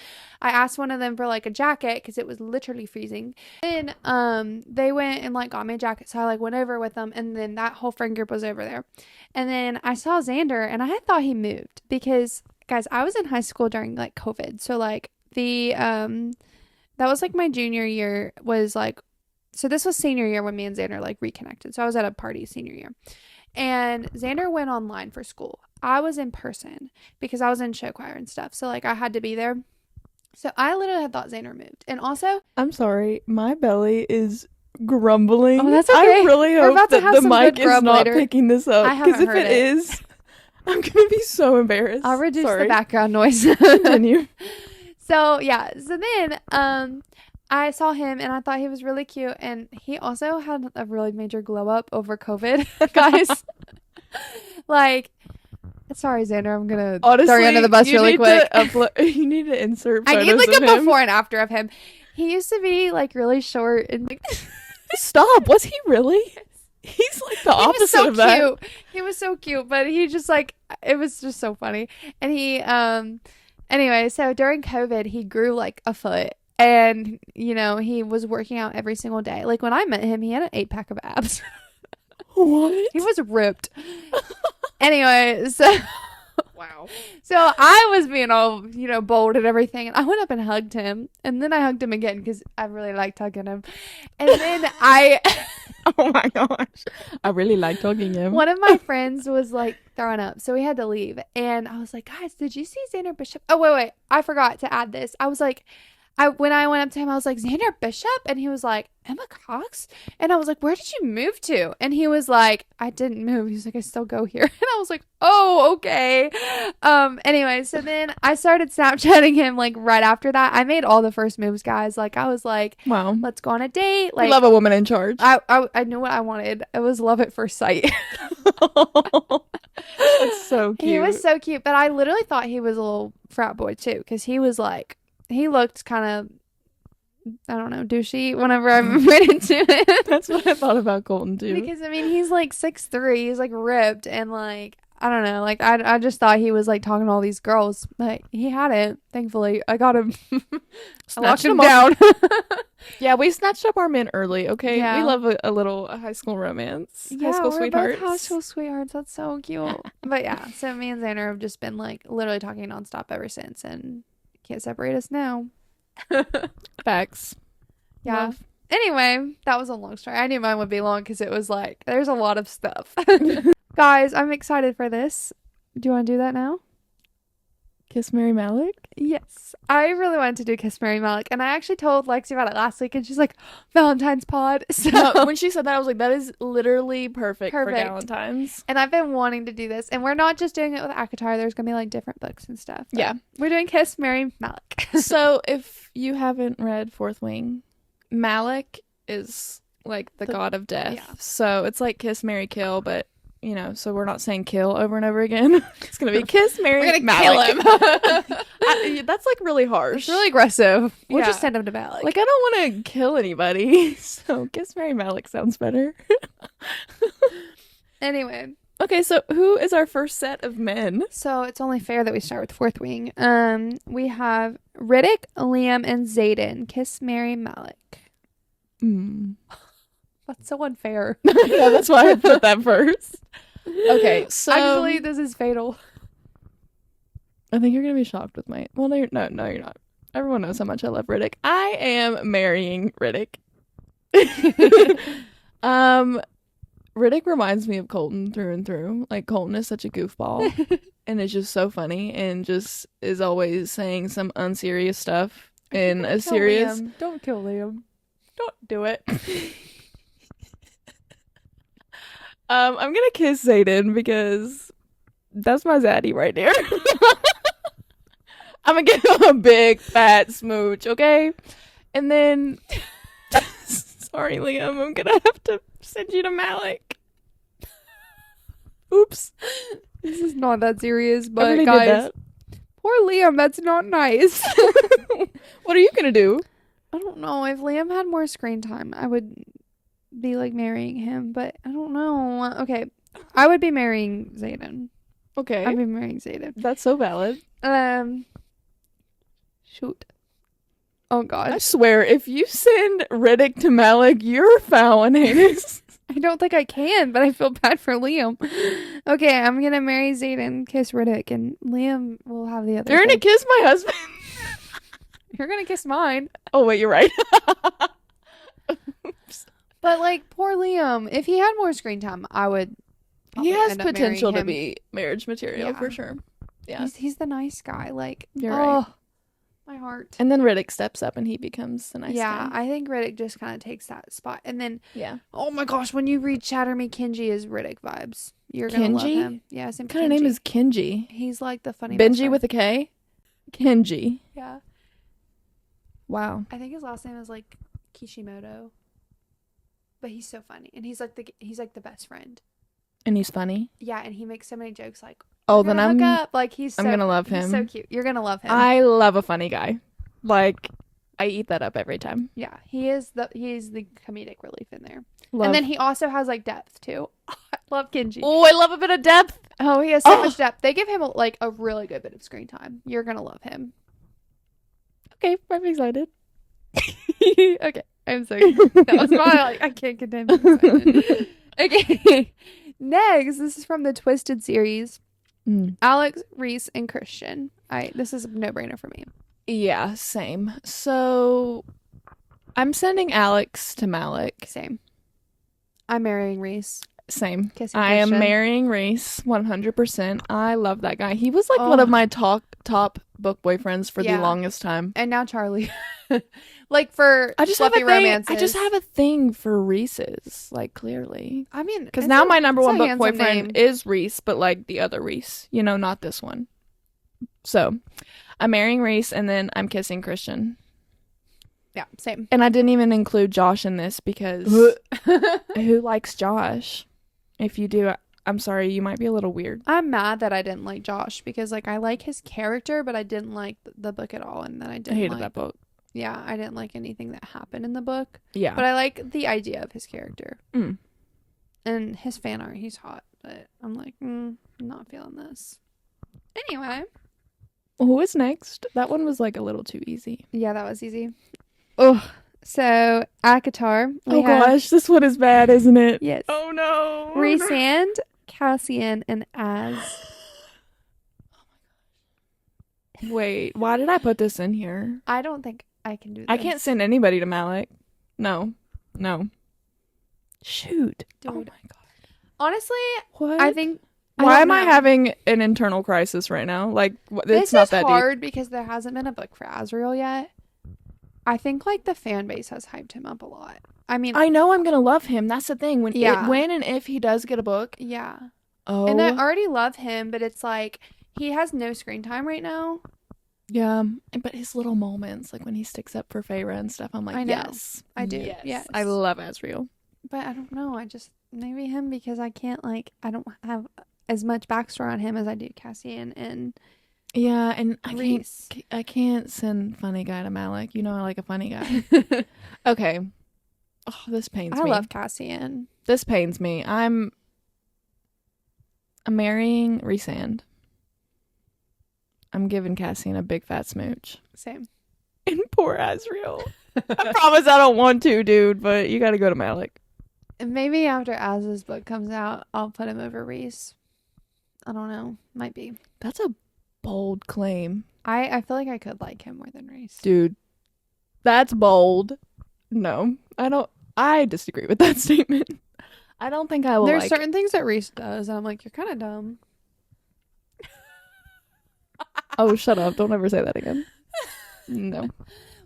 I asked one of them for like a jacket because it was literally freezing. Then they went and like got me a jacket. So I like went over with them, and then that whole friend group was over there. And then I saw Xander and I had thought he moved because guys, I was in high school during like COVID. So like the that was like my junior year was like, so this was senior year when me and Xander like reconnected. So I was at a party senior year, and Xander went online for school. I was in person because I was in show choir and stuff. So like I had to be there. So I literally had thought Xander moved. And also, I'm sorry, my belly is grumbling. Oh, that's okay. I really hope that the mic is not picking this up, because if it is, I'm gonna be so embarrassed. I'll reduce the background noise. Continue. So yeah, so then I saw him and I thought he was really cute, and he also had a really major glow up over COVID, guys. Like, sorry Xander, I'm gonna throw you under the bus really quick. You need to insert photos I need like of a him. before and after of him. He used to be like really short and like Stop, was he really? He's like the opposite of that. Cute. He was so cute, but he just like, it was just so funny. And he anyway, so during COVID, he grew like a foot, and you know, he was working out every single day. Like when I met him, he had an 8-pack of abs. What? He was ripped. Anyway, so wow. So I was being all, you know, bold and everything, and I went up and hugged him, and then I hugged him again because I really liked hugging him. And then oh my gosh, I really liked hugging him. One of my friends was like throwing up, so we had to leave. And I was like, guys, did you see Xander Bishop? Oh, wait, I forgot to add this. I was like, when I went up to him, I was like, Xander Bishop? And he was like, Emma Cox? And I was like, where did you move to? And he was like, I didn't move. He was like, I still go here. And I was like, oh, okay. Anyway, so then I started Snapchatting him like right after that. I made all the first moves, guys. Like I was like, wow, let's go on a date. Like, love a woman in charge. I knew what I wanted. It was love at first sight. That's so cute. He was so cute, but I literally thought he was a little frat boy too, because he was like, he looked kind of, I don't know, douchey whenever I ran into him. That's what I thought about Colton too. Because I mean, he's like 6'3", he's like ripped, and like I don't know, like I just thought he was like talking to all these girls, but he hadn't. Thankfully, I got him. Snatched him down. Yeah, we snatched up our men early. Okay, yeah. We love a little high school romance. Yeah, high school we're sweethearts. both high school sweethearts. That's so cute. But yeah, so me and Xander have just been like literally talking nonstop ever since, and can't separate us now. Facts. Yeah. Love. Anyway, that was a long story. I knew mine would be long because it was like there's a lot of stuff. Guys, I'm excited for this. Do you want to do that now? Kiss Marry Malek? Yes. I really wanted to do Kiss Marry Malek, and I actually told Lexi about it last week, and she's like, Valentine's pod. So no, when she said that, I was like, that is literally perfect. For Galentines. And I've been wanting to do this, and we're not just doing it with Akatar. There's gonna be like different books and stuff. Yeah, we're doing Kiss Marry Malek. So if you haven't read Fourth Wing, Malek is like the god of death. Yeah. So it's like Kiss Marry Kill, but you know, so we're not saying kill over and over again. It's gonna be Kiss Marry Malek. Kill him. That's like really harsh. It's really aggressive. We'll just send him to Malek. Like I don't want to kill anybody, so Kiss Marry Malek sounds better. Anyway, okay, so who is our first set of men? So it's only fair that we start with Fourth Wing. We have Riddick, Liam, and Xaden. Kiss Marry Malek. That's so unfair. Yeah, that's why I put that first. Okay, so actually, this is fatal. I think you're gonna be shocked with my. Well, no, you're not. Everyone knows how much I love Riddick. I am marrying Riddick. Riddick reminds me of Colton through and through. Like, Colton is such a goofball, and it's just so funny, and just is always saying some unserious stuff in a serious. Liam. Don't kill Liam. Don't do it. I'm gonna kiss Zayden because that's my zaddy right there. I'm gonna give him a big fat smooch, okay? And then, sorry, Liam, I'm gonna have to send you to Malek. Oops. This is not that serious, I but really did guys, that. poor Liam, that's not nice. What are you gonna do? I don't know. If Liam had more screen time, I would be like marrying him, but I don't know. Okay. I would be marrying Zayden. Okay. I'd be marrying Zayden. That's so valid. Shoot. Oh God. I swear, if you send Riddick to Malek, you're foul and heinous. I don't think I can, but I feel bad for Liam. Okay, I'm gonna marry Zayden, kiss Riddick, and Liam will have the other. You're gonna kiss my husband. You're gonna kiss mine. Oh wait, you're right. But like, poor Liam. If he had more screen time, I would. He has end up potential to marrying him. be marriage material Yeah. for sure. Yeah. He's the nice guy. Like, You're right. My heart. And then Riddick steps up and he becomes the nice Yeah, guy. I think Riddick just kind of takes that spot. And then, Yeah. oh my gosh, when you read Shatter Me, Kenji is Riddick vibes. You're gonna love Kenji? him. Yeah, his What kind of name is Kenji? He's like the funny best Benji friend. with a K? Kenji. Yeah, Wow. I think his last name is like Kishimoto. But he's so funny, and he's like the best friend. And he's funny. Yeah, and he makes so many jokes like, Oh, "We're then gonna I'm hook up." Like I'm gonna love him. He's so cute. You're gonna love him. I love a funny guy. Like, I eat that up every time. Yeah, he's the comedic relief in there. Love. And then he also has like depth too. I love Kenji. Oh, I love a bit of depth. Oh, he has so Oh. much depth. They give him like a really good bit of screen time. You're gonna love him. Okay, I'm excited. Okay, I'm sorry. That was my like I can't contain my excitement. Okay, next, this is from the Twisted series. Alex, Reese, and Christian. This is a no-brainer for me. Yeah, same. So, I'm sending Alex to Malek. Same. I'm marrying Reese. Same. Kissing I am Christian. marrying Reese 100%. I love that guy. He was like one of my top book boyfriends for the longest time. And now Charlie. Like for I just have a fluffy thing. romances. I just have a thing for Reese's, like clearly. I mean, Because it's now a- my number it's a one book handsome boyfriend name. is Reese, but like the other Reese, not this one. So, I'm marrying Reese and then I'm kissing Christian. Yeah, same. And I didn't even include Josh in this because who likes Josh? If you do, I'm sorry, you might be a little weird. I'm mad that I didn't like Josh because like I like his character, but I didn't like the book at all, and then I I didn't hated like, that book. Yeah, I didn't like anything that happened in the book, Yeah. but I like the idea of his character. Mm. And his fan art, he's hot, but I'm like, I'm not feeling this. Anyway, Who is next? That one was like a little too easy. yeah, that was easy. Oh, so at Qatar, we have, Gosh, this one is bad, isn't it? yes, Oh no. Rhysand, Cassian, and Az. Wait, why did I put this in here? I don't think I can do this. I can't send anybody to Malek. No. Shoot. Dude. Oh my god. Honestly, What? I think. Why don't am I know. having an internal crisis right now? Like, it's This not is that hard because there hasn't been a book for Azriel yet. I think like the fan base has hyped him up a lot. I mean, deep. I know I'm gonna love him. That's the thing. When Yeah. when and if he does get a book, yeah. oh, And I already love him, but it's like he has no screen time right now. yeah. But his little moments, like when he sticks up for Feyre and stuff, I'm like, I know. yes, I do. Yes. Yes. I love Azriel. But I don't know. I just maybe him because I can't like I don't have as much backstory on him as I do Cassian and Yeah, and Reese. I can't send funny guy to Malek. I like a funny guy. Okay. Oh, this pains I me. love Cassian. This pains me. I'm marrying Rhysand. I'm giving Cassian a big fat smooch. Same. And poor Azriel. I promise I don't want to, dude, but you gotta go to Malek. And maybe after Az's book comes out, I'll put him over Reese. I don't know. Might be. That's a bold claim. I feel like I could like him more than Reese. Dude. That's bold. No. I don't I disagree with that statement. I don't think I will There's certain things that Reese does, and I'm like, you're kind of dumb. Oh, shut up. Don't ever say that again. No.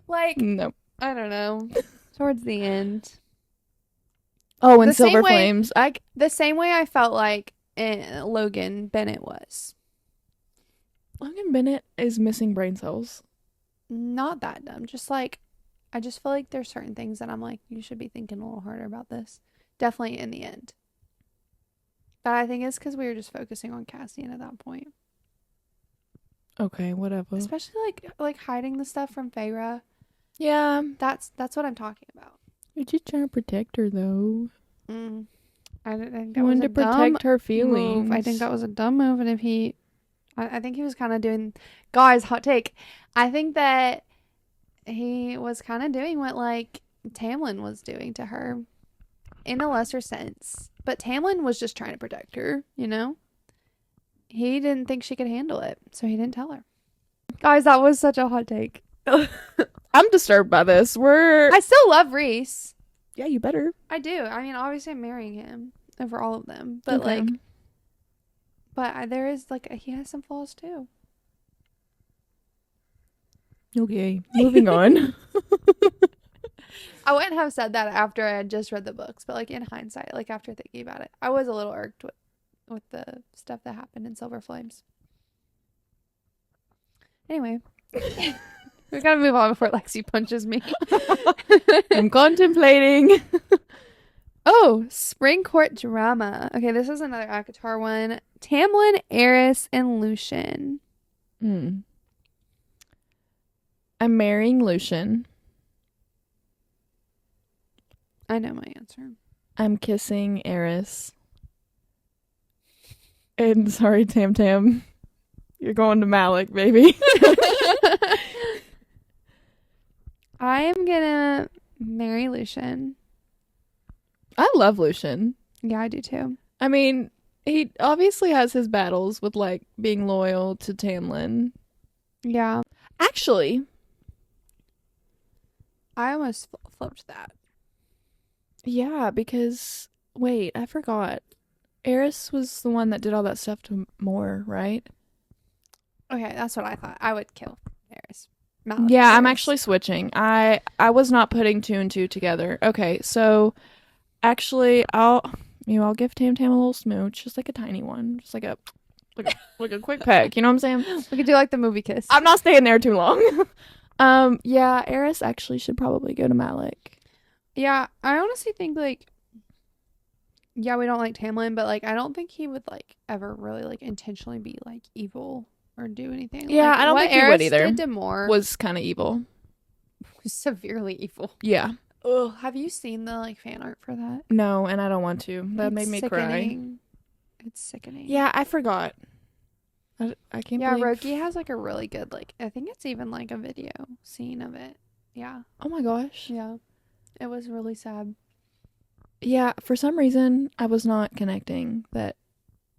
Like, No. I don't know. Towards the end. Oh, and The same Silver way- Flames. The same way I felt like Logan Bennett was. Logan Bennett is missing brain cells. Not that dumb. Just like, I just feel like there's certain things that I'm like, you should be thinking a little harder about this. Definitely in the end. But I think it's because we were just focusing on Cassian at that point. Okay, whatever. Especially like hiding the stuff from Feyre. Yeah. That's what I'm talking about. You're just trying to protect her, though. I didn't think that You was wanted a to protect her dumb feelings. move. I think that was a dumb move, and if he, I think he was kind of doing, guys, hot take. I think that he was kind of doing what like Tamlin was doing to her, in a lesser sense. But Tamlin was just trying to protect her, you know. He didn't think she could handle it, so he didn't tell her. Guys, that was such a hot take. I'm disturbed by this. I still love Reese. Yeah, you better. I do. I mean, obviously, I'm marrying him over all of them, but there is like he has some flaws too. Okay, moving on. I wouldn't have said that after I had just read the books, but like in hindsight, like after thinking about it, I was a little irked with the stuff that happened in Silver Flames. Anyway, we gotta move on before Lexi punches me. I'm contemplating. Oh, Spring Court Drama. Okay, this is another ACOTAR one. Tamlin, Eris, and Lucian. I'm marrying Lucian. I know my answer. I'm kissing Eris. And sorry, Tam Tam. You're going to Malek, baby. I am gonna marry Lucian. I love Lucian. Yeah, I do too. I mean, he obviously has his battles with, like, being loyal to Tamlin. Yeah. Actually, I almost flipped that. yeah, because, wait, I forgot. Eris was the one that did all that stuff to Moore, right? Okay, that's what I thought. I would kill Eris. Malek Yeah, I'm Eris. actually switching. I was not putting two and two together. Okay, so actually, I'll give Tam Tam a little smooch, just like a tiny one, just like a quick peck. You know what I'm saying? We could do like the movie Kiss. I'm not staying there too long. Yeah, Eris actually should probably go to Malek. Yeah, I honestly think like, yeah, we don't like Tamlin, but like I don't think he would like ever really like intentionally be like evil or do anything. Yeah, like, I don't what think he Eris would either. Did to Moore Was kind of evil. severely evil. Yeah. Ugh, have you seen the like fan art for that? No, and I don't want to. That It's made me cry. sickening. It's sickening. Yeah, I forgot. I can't Yeah, believe. Roki has like a really good like I think it's even like a video scene of it. Yeah. Oh my gosh. Yeah. It was really sad. Yeah, for some reason I was not connecting that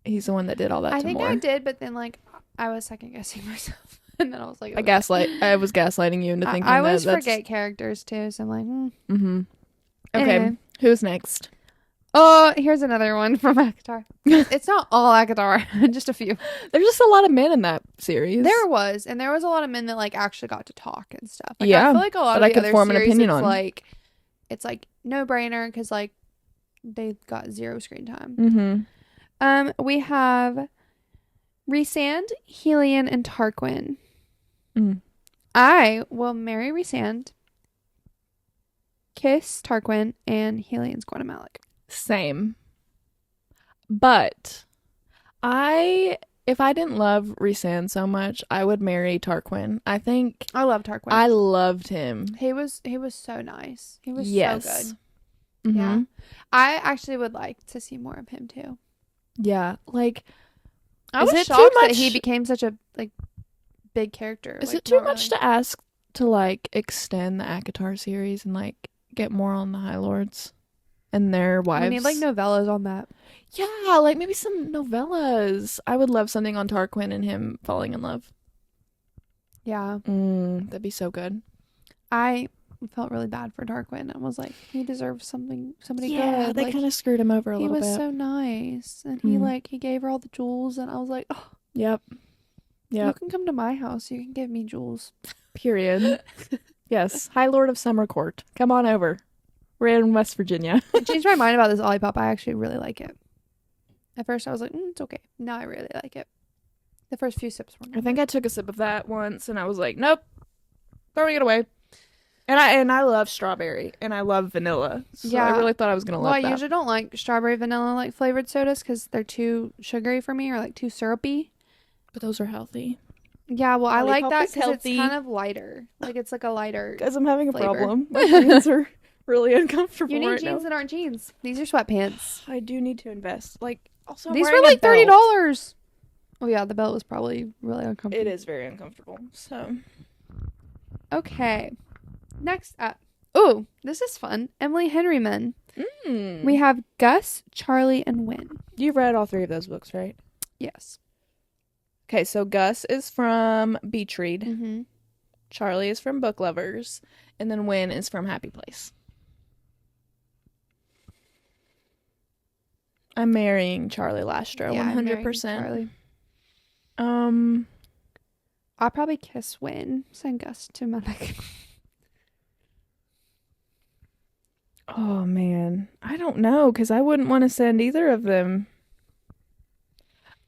he's the one that did all that I to think Moore. I did, but then like I was second guessing myself, and then I was like, I was gaslighting you into thinking I always that's... forget characters too, so I'm like, Mm-hmm. Okay, Anyway. who's next? Oh, here's another one from ACOTAR. It's not all ACOTAR, just a few. There's just a lot of men in that series. There was a lot of men that like actually got to talk and stuff. Like, Yeah, I feel like a lot that of I the could other form an series, opinion it's on. like it's like no brainer because like they got 0 screen time. Mm-hmm. We have Rhysand, Helion, and Tarquin. I will marry Rhysand, kiss Tarquin, and Helion's going to Malek. Same. But if I didn't love Rhysand so much, I would marry Tarquin. I think I love Tarquin. I loved him. He was so nice. He was so good. Mm-hmm. Yeah. I actually would like to see more of him too. Yeah. Like, I is was it too shocked that much- he became such a like big character. is Like, it too not much really. to ask to like extend the ACOTAR series and like get more on the High Lords and their wives? We need like novellas on that. Yeah, like maybe some novellas. I would love something on Tarquin and him falling in love. Yeah. That'd be so good. I felt really bad for Darkwing. I was like, he deserves somebody Yeah, good. they Like, kind of screwed him over a little bit. He was so nice, and he gave her all the jewels, and I was like, oh, Yep. you can come to my house. You can give me jewels. Period. Yes. High Lord of Summer Court. Come on over. We're in West Virginia. I changed my mind about this Olipop. I actually really like it. At first, I was like, it's okay. Now I really like it. The first few sips were. I think I took a sip of that once, and I was like, nope, throwing it away. And I love strawberry, and I love vanilla. So I really thought I was gonna love that. I usually don't like strawberry vanilla like flavored sodas because they're too sugary for me or like too syrupy. But those are healthy. Yeah, well, I like that because it's healthy. kind of lighter. Like it's like a lighter. Because I'm having a flavor. problem. My jeans are really uncomfortable. You need right jeans now. that aren't jeans. These are sweatpants. I do need to invest. Like, also, I'm These wearing were like a belt. $30. Oh yeah, the belt was probably really uncomfortable. It is very uncomfortable. So, okay. Next up. Oh, this is fun. Emily Henry Men. We have Gus, Charlie, and Win. You've read all 3 of those books, right? Yes. Okay, so Gus is from Beach Read. Mm-hmm. Charlie is from Book Lovers. And then Win is from Happy Place. I'm marrying Charlie Lastro, 100%. Charlie. I'll probably kiss Win. Send Gus to Malek. Oh, man. I don't know, because I wouldn't want to send either of them.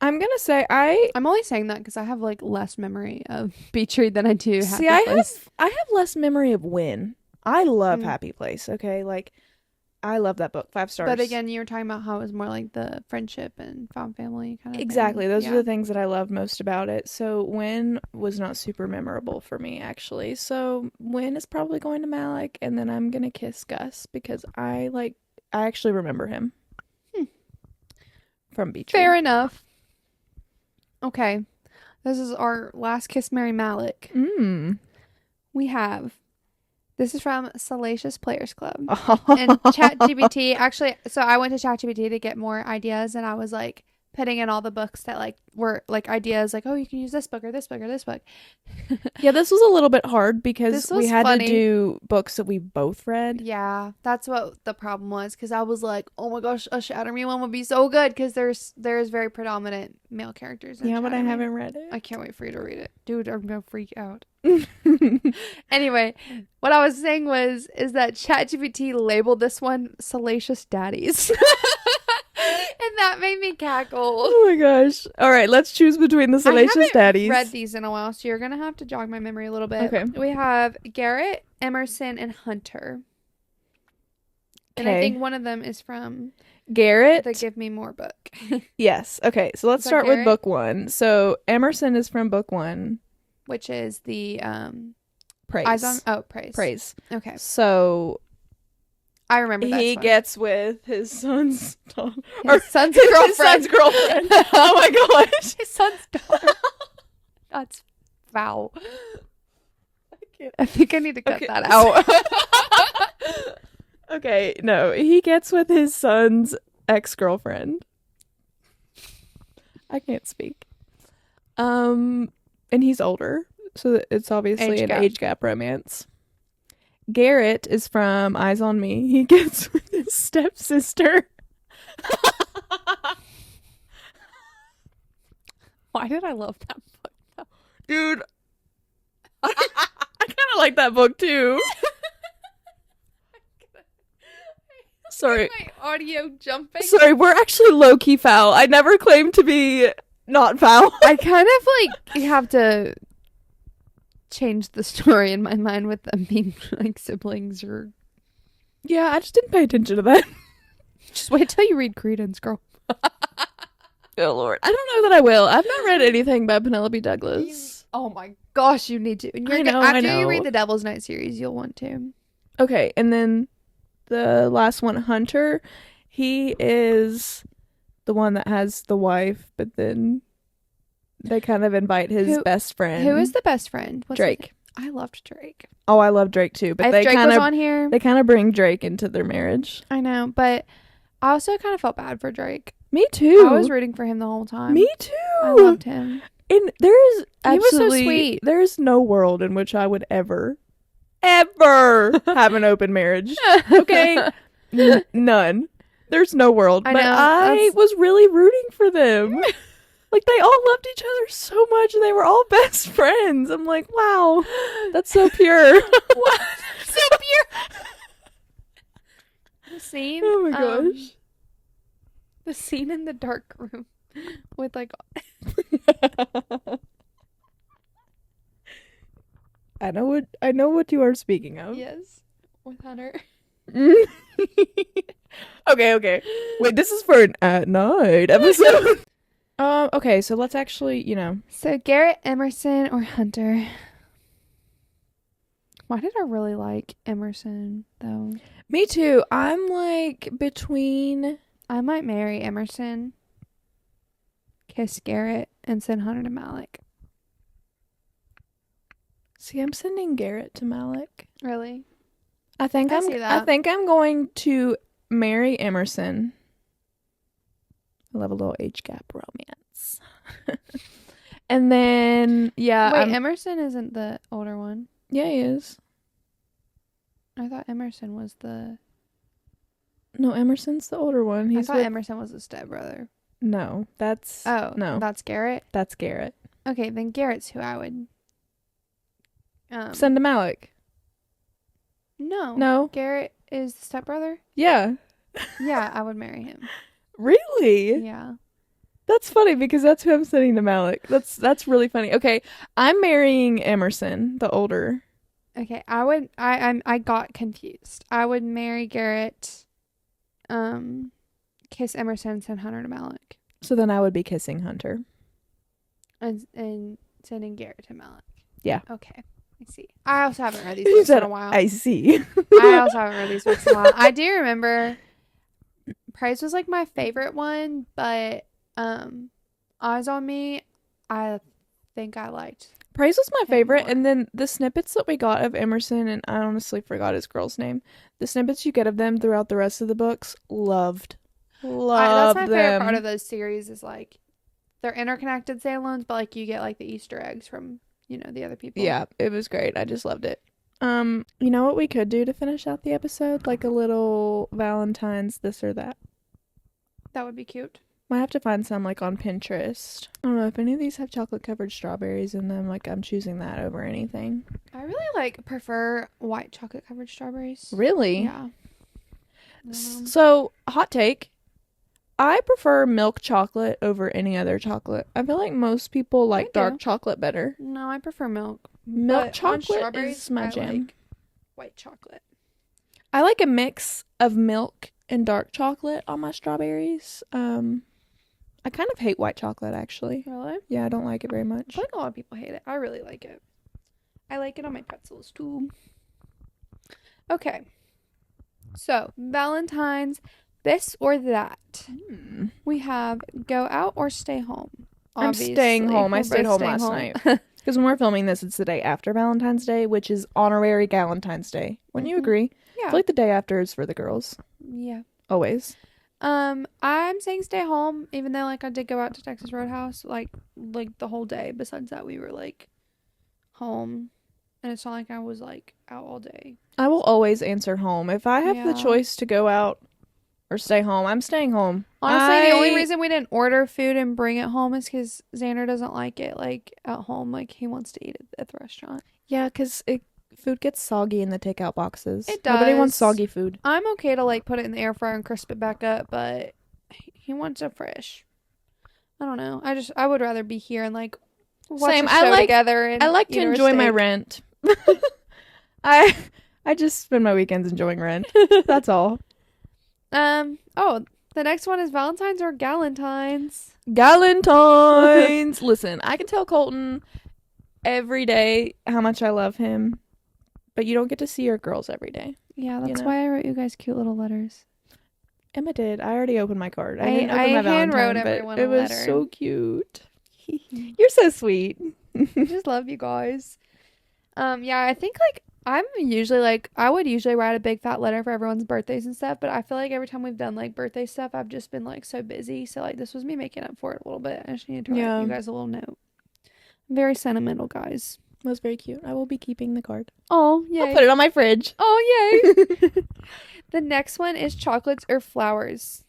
I'm going to say I'm only saying that because I have, like, less memory of Beach Read than I do Happy See, Place. I have less memory of Win. I love Happy Place, okay? Like, I love that book. 5 stars. But again, you were talking about how it was more like the friendship and found family kind of Exactly. thing. Those are the things that I loved most about it. So Win was not super memorable for me, actually. So Win is probably going to Malek, and then I'm going to kiss Gus because I actually remember him from Beach Read. Fair enough. Okay. This is our last Kiss Marry Malek. We have... This is from Salacious Players Club. And ChatGPT, actually, so I went to ChatGPT to get more ideas, and I was, like, putting in all the books that, like, were, like, ideas, like, oh, you can use this book or this book or this book. Yeah, this was a little bit hard because we had funny. to do books that we both read. Yeah, that's what the problem was, because I was like, oh my gosh, a Shatter Me one would be so good, because there's very predominant male characters in but I Shatter Me. haven't read it. I can't wait for you to read it. Dude, I'm gonna freak out. Anyway, what I was saying is that ChatGPT labeled this one Salacious Daddies. And that made me cackle. Oh my gosh. All right, let's choose between the Salacious Daddies. I haven't read these in a while, so you're going to have to jog my memory a little bit. Okay. We have Garrett, Emerson, and Hunter. And I think one of them is from Garrett. the Give Me More book. Yes. Okay, so let's start with book 1. So Emerson is from book 1. Which is the Praise. Praise. Praise. Okay. So I remember that. He gets with his son's daughter. His son's girlfriend. His son's girlfriend. Oh my gosh. His son's daughter. That's foul. I think I need to cut that out. Okay, no. He gets with his son's ex-girlfriend. I can't speak. And he's older, so it's obviously an age gap romance. Garrett is from Eyes on Me. He gets with his stepsister. Why did I love that book, though? Dude, I kind of like that book, too. Sorry. My audio jumping. Sorry, we're actually low-key foul. I never claimed to be not foul. I kind of, like, have to change the story in my mind with them being, like, siblings or... Yeah, I just didn't pay attention to that. Just wait till you read Credence, girl. Oh, Lord. I don't know that I will. I've not read anything by Penelope Douglas. Oh, my gosh, you need to. And I know. After you read the Devil's Night series, you'll want to. Okay, and then the last one, Hunter, he is the one that has the wife, but then they kind of invite his best friend. Who is the best friend? Drake. I loved Drake. Oh, I love Drake too, but if Drake was on here, they kind of bring Drake into their marriage. I know, but I also kind of felt bad for Drake. Me too. I was rooting for him the whole time. Me too. I loved him. And there is absolutely, he was so sweet. There is no world in which I would ever ever have an open marriage. Okay? None. There's no world. I But know, I was really rooting for them. Like, they all loved each other so much, and they were all best friends. I'm like, wow, that's so pure. What? So pure. The scene. Oh my gosh. The scene in the dark room with like. I know what you are speaking of. Yes, with Hunter. Okay. Wait, this is for an at night episode. Okay, so let's actually, So Garrett, Emerson, or Hunter? Why did I really like Emerson though? Me too. I'm like between. I might marry Emerson, kiss Garrett, and send Hunter to Malek. See, I'm sending Garrett to Malek. Really? I think I see that. I think I'm going to marry Emerson. I love a little age gap romance. And then, yeah. Wait, Emerson isn't the older one. Yeah, he is. I thought Emerson was the... No, Emerson's the older one. I thought Emerson was the stepbrother. No, that's... Oh, no. That's Garrett? That's Garrett. Okay, then Garrett's who I would... Send to Malek. No. Garrett is the stepbrother? Yeah. Yeah, I would marry him. Really? Yeah. That's funny because that's who I'm sending to Malek. That's really funny. Okay, I'm marrying Emerson, the older. Okay, I got confused. I would marry Garrett, kiss Emerson, send Hunter to Malek. So then I would be kissing Hunter. And sending Garrett to Malek. Yeah. Okay. I see. I also haven't read these books in a while. I see. I also haven't read these books in a while. I do remember Praise was like my favorite one, but Eyes on Me, I think I liked. Praise was my favorite, more. and then the snippets that we got of Emerson, and I honestly forgot his girl's name. The snippets you get of them throughout the rest of the books, loved That's my them. favorite part of those series is like they're interconnected standalones, but like you get like the Easter eggs from the other people. Yeah, it was great. I just loved it. You know what we could do to finish out the episode? Like a little Valentines this or that. That would be cute. Might have to find some like on Pinterest. I don't know if any of these have chocolate covered strawberries in them. Like I'm choosing that over anything. I really prefer white chocolate covered strawberries. Really? Yeah. So, hot take. I prefer milk chocolate over any other chocolate. I feel like most people like dark chocolate better. No, I prefer milk. Milk chocolate is my jam. Like white chocolate. I like a mix of milk and dark chocolate on my strawberries. I kind of hate white chocolate, actually. Really? Yeah, I don't like it very much. I feel like a lot of people hate it. I really like it. I like it on my pretzels, too. Okay. So, Valentine's, this or that. We have go out or stay home. Obviously. I'm staying home. I stayed home last night. Because when we're filming this, it's the day after Valentine's Day, which is honorary Galentines Day. Wouldn't you agree? Yeah. I feel like the day after is for the girls. Yeah. Always. I'm saying stay home, even though I did go out to Texas Roadhouse like the whole day. Besides that, we were home, and it's not like I was out all day. I will always answer home. If I have the choice to go out or stay home, I'm staying home. Honestly, the only reason we didn't order food and bring it home is because Xander doesn't like it at home. He wants to eat it at the restaurant. Yeah, because food gets soggy in the takeout boxes. It does. Nobody wants soggy food. I'm okay to put it in the air fryer and crisp it back up, but he wants it fresh. I don't know. I would rather be here and watch a show together. And I like to enjoy my rent. I just spend my weekends enjoying rent. That's all. The next one is Valentines or Galentines. Galentines. Listen, I can tell Colton every day how much I love him. But you don't get to see your girls every day. Yeah, that's why I wrote you guys cute little letters. Emma did. I already opened my card. I didn't open my hand Valentine, wrote everyone it was so cute. You're so sweet. I just love you guys. Yeah, I think I'm usually I would usually write a big fat letter for everyone's birthdays and stuff, but I feel like every time we've done birthday stuff, I've just been so busy. So this was me making up for it a little bit. I just needed to write you guys a little note. I'm very sentimental, guys. It was very cute. I will be keeping the card. Oh, yay. I'll put it on my fridge. Oh, yay. The next one is chocolates or flowers.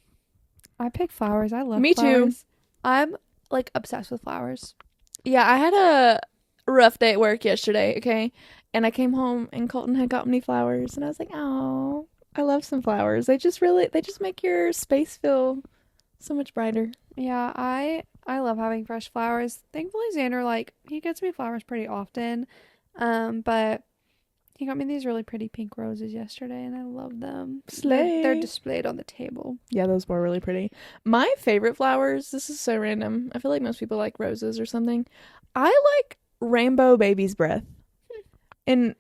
I pick flowers. I love Me flowers. too. I'm like obsessed with flowers. Yeah, I had a rough day at work yesterday, okay? And I came home and Colton had got me flowers and I was like, oh, I love some flowers. They just make your space feel so much brighter. Yeah, I love having fresh flowers. Thankfully, Xander, like, he gets me flowers pretty often. But he got me these really pretty pink roses yesterday, and I love them. Slay. They're displayed on the table. Yeah, those were really pretty. My favorite flowers, this is so random. I feel like most people like roses or something. I like rainbow baby's breath. And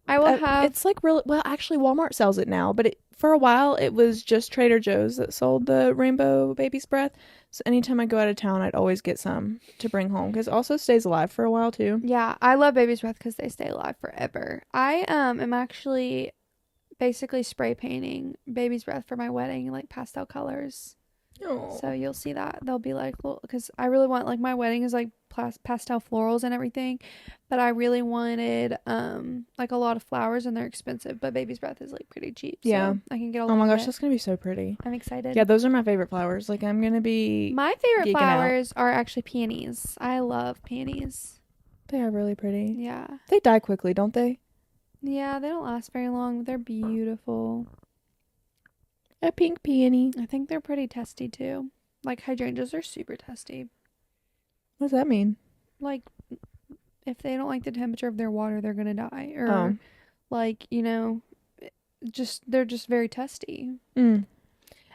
I will have... It's like really... Well, actually, Walmart sells it now, but for a while, it was just Trader Joe's that sold the rainbow baby's breath. So anytime I go out of town, I'd always get some to bring home because it also stays alive for a while too. Yeah, I love baby's breath because they stay alive forever. I am actually basically spray painting baby's breath for my wedding, like pastel colors. Oh. So you'll see that they'll be like, well, because I really want, like, my wedding is like pastel florals and everything, but I really wanted like a lot of flowers and they're expensive, but baby's breath is like pretty cheap. Yeah, so I can get a lot. Oh my of gosh, it. that's gonna be so pretty. I'm excited. Yeah, those are my favorite flowers. Like I'm gonna be. My favorite geeking flowers are actually peonies. I love peonies. They are really pretty. Yeah. They die quickly, don't they? Yeah, they don't last very long, but they're beautiful. A pink peony. I think they're pretty testy too. Like hydrangeas are super testy. What does that mean? Like if they don't like the temperature of their water, they're gonna die. Or like, you know, they're just very testy.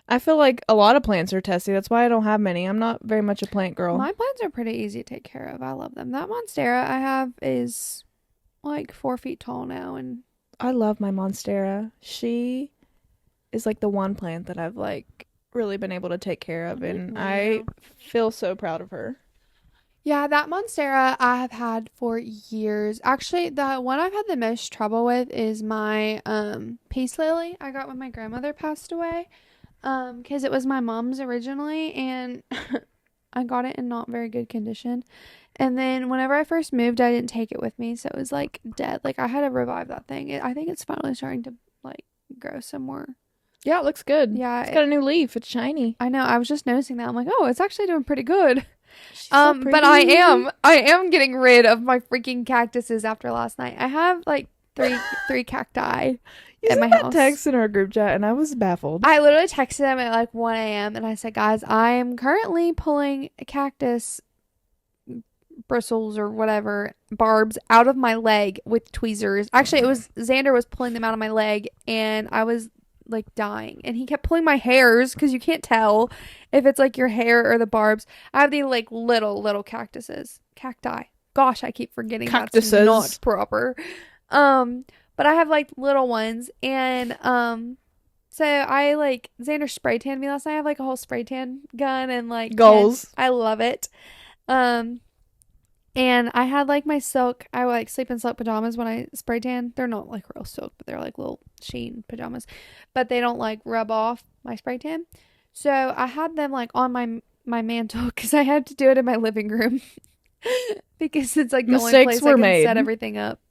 I feel like a lot of plants are testy. That's why I don't have many. I'm not very much a plant girl. My plants are pretty easy to take care of. I love them. That monstera I have is like 4 feet tall now, and I love my monstera. She is like the one plant that I've like really been able to take care of, and I feel so proud of her. Yeah, that monstera I have had for years. Actually, the one I've had the most trouble with is my peace lily I got when my grandmother passed away. Because it was my mom's originally, and I got it in not very good condition. And then whenever I first moved, I didn't take it with me, so it was like dead. Like I had to revive that thing. I think it's finally starting to like grow some more. Yeah, it looks good. Yeah, it's got a new leaf. It's shiny. I know. I was just noticing that. I'm like, oh, it's actually doing pretty good. So pretty. But I am getting rid of my freaking cactuses after last night. I have like three cacti at my house. Text in our group chat, and I was baffled. I literally texted them at like 1 a.m. and I said, guys, I am currently pulling cactus bristles or whatever barbs out of my leg with tweezers. Actually, it was Xander was pulling them out of my leg, and I was like dying, and he kept pulling my hairs because you can't tell if it's like your hair or the barbs. I have these like little cacti. Gosh, I keep forgetting Cactuses. That's not proper. But I have like little ones, and so I like Xander spray tanned me last night. I have like a whole spray tan gun and like goals. I love it. And I had like my silk. I like sleep in silk pajamas when I spray tan. They're not like real silk, but they're like little sheen pajamas. But they don't like rub off my spray tan. So I had them like on my mantle because I had to do it in my living room because it's like the only place I can set everything up.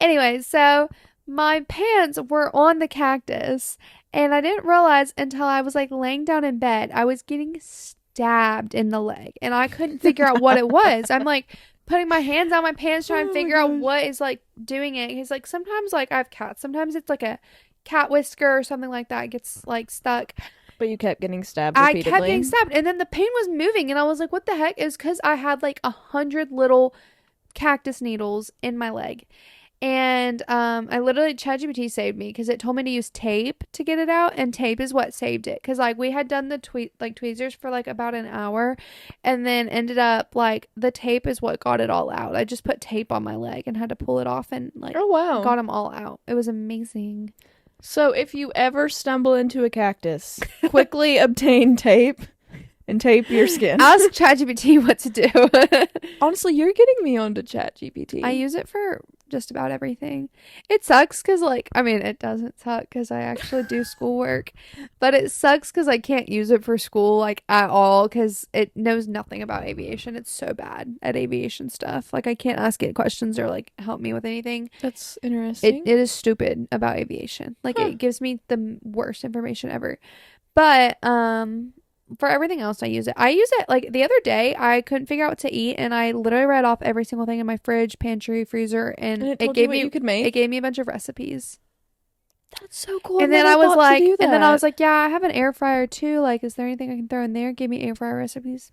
Anyway, so my pants were on the cactus, and I didn't realize until I was like laying down in bed, I was getting stabbed in the leg, and I couldn't figure out what it was. I'm like putting my hands on my pants trying to figure out what is like doing it. He's like, sometimes like I have cats. Sometimes it's like a cat whisker or something like that gets like stuck. But you kept getting stabbed repeatedly. I kept getting stabbed, and then the pain was moving, and I was like, what the heck? Is because I had like 100 little cactus needles in my leg. And I literally, ChatGPT saved me because it told me to use tape to get it out, and tape is what saved it. Because like we had done the tweezers for like about an hour, and then ended up like the tape is what got it all out. I just put tape on my leg and had to pull it off, and like got them all out. It was amazing. So if you ever stumble into a cactus, quickly obtain tape and tape your skin. Ask ChatGPT what to do. Honestly, you're getting me onto ChatGPT. I use it for just about everything. It sucks because, like, I mean, it doesn't suck because I actually do schoolwork, but it sucks because I can't use it for school, like, at all because it knows nothing about aviation. It's so bad at aviation stuff. Like, I can't ask it questions or, like, help me with anything. That's interesting. It is stupid about aviation. Like, it gives me the worst information ever. But, for everything else, I use it. I use it, like, the other day, I couldn't figure out what to eat, and I literally read off every single thing in my fridge, pantry, freezer, and it gave me you could make. It gave me a bunch of recesses. That's so cool. And then I was like, yeah, I have an air fryer too. Like, is there anything I can throw in there? Give me air fryer recipes.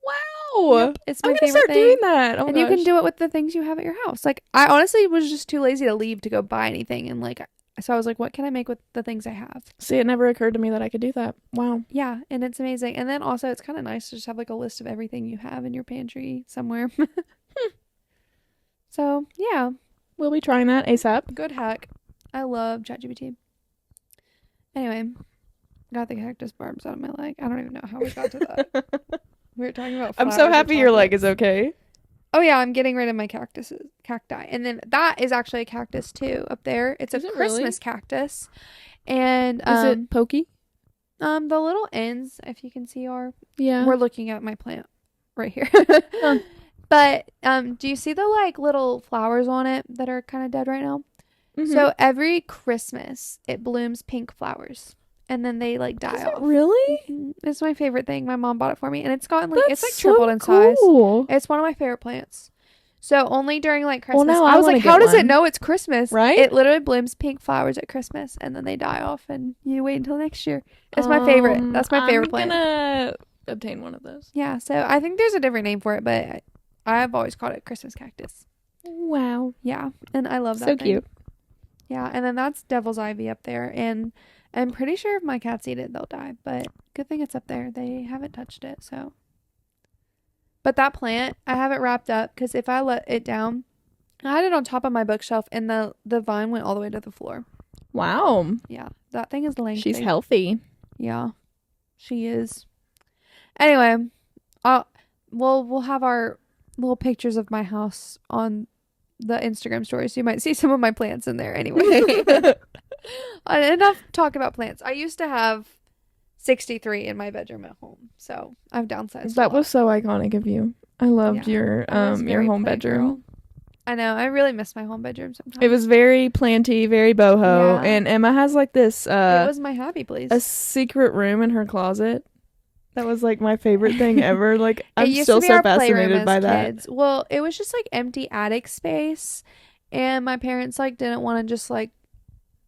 Wow. Yep, it's my I'm gonna favorite start thing. doing that. Oh, and you can do it with the things you have at your house. Like, I honestly was just too lazy to leave to go buy anything, and like, so I was like, what can I make with the things I have? See, it never occurred to me that I could do that. Wow. Yeah, and it's amazing. And then also, it's kind of nice to just have like a list of everything you have in your pantry somewhere. So, yeah. We'll be trying that ASAP. Good hack. I love ChatGPT. Anyway, got the cactus barbs out of my leg. I don't even know how we got to that. We were talking about I'm so happy your leg is okay. Oh, yeah, I'm getting rid of my cacti. And then that is actually a cactus, too, up there. It's a Christmas cactus. And is it pokey? The little ends, if you can see, are... Yeah. We're looking at my plant right here. But do you see the, like, little flowers on it that are kind of dead right now? Mm-hmm. So every Christmas, it blooms pink flowers. And then they, like, die off. Really? Mm-hmm. It's my favorite thing. My mom bought it for me. And it's gotten, like, That's it's, like, tripled in size. Cool. It's one of my favorite plants. So only during, like, Christmas. Well, now I was like, how does one. it know it's Christmas? Right? It literally blooms pink flowers at Christmas. And then they die off. And you wait until next year. It's my favorite. That's my favorite plant. I'm gonna obtain one of those. Yeah. So I think there's a different name for it. But I've always called it Christmas cactus. Wow. Yeah. And I love that So thing. cute. Yeah. And then that's devil's ivy up there. And I'm pretty sure if my cats eat it, they'll die. But good thing it's up there. They haven't touched it, so. But that plant, I have it wrapped up because if I let it down, I had it on top of my bookshelf and the vine went all the way to the floor. Wow. Yeah, that thing is lengthy. She's healthy. Yeah, she is. Anyway, we'll have our little pictures of my house on the Instagram story, so you might see some of my plants in there anyway. Enough talk about plants. I used to have 63 in my bedroom at home, so I've downsized. That was so iconic of you. I loved your home bedroom. Girl. I know. I really miss my home bedroom sometimes. It was very planty, very boho, and Emma has like this. It was my happy place. A secret room in her closet. That was like my favorite thing ever. Like I'm still so fascinated by that. Well, it was just like empty attic space, and my parents like didn't want to just like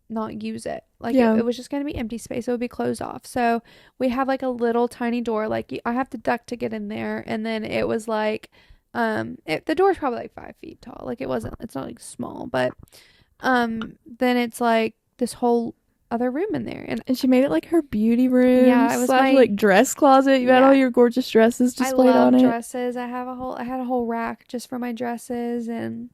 not use it. Like it was just going to be empty space. It would be closed off. So we have like a little tiny door. Like I have to duck to get in there. And then it was like, the door is probably like 5 feet tall. Like it's not like small, but, then it's like this whole other room in there. And she made it like her beauty room. Yeah. It was like dress closet. You had all your gorgeous dresses displayed on it. I love dresses. I had a whole rack just for my dresses, and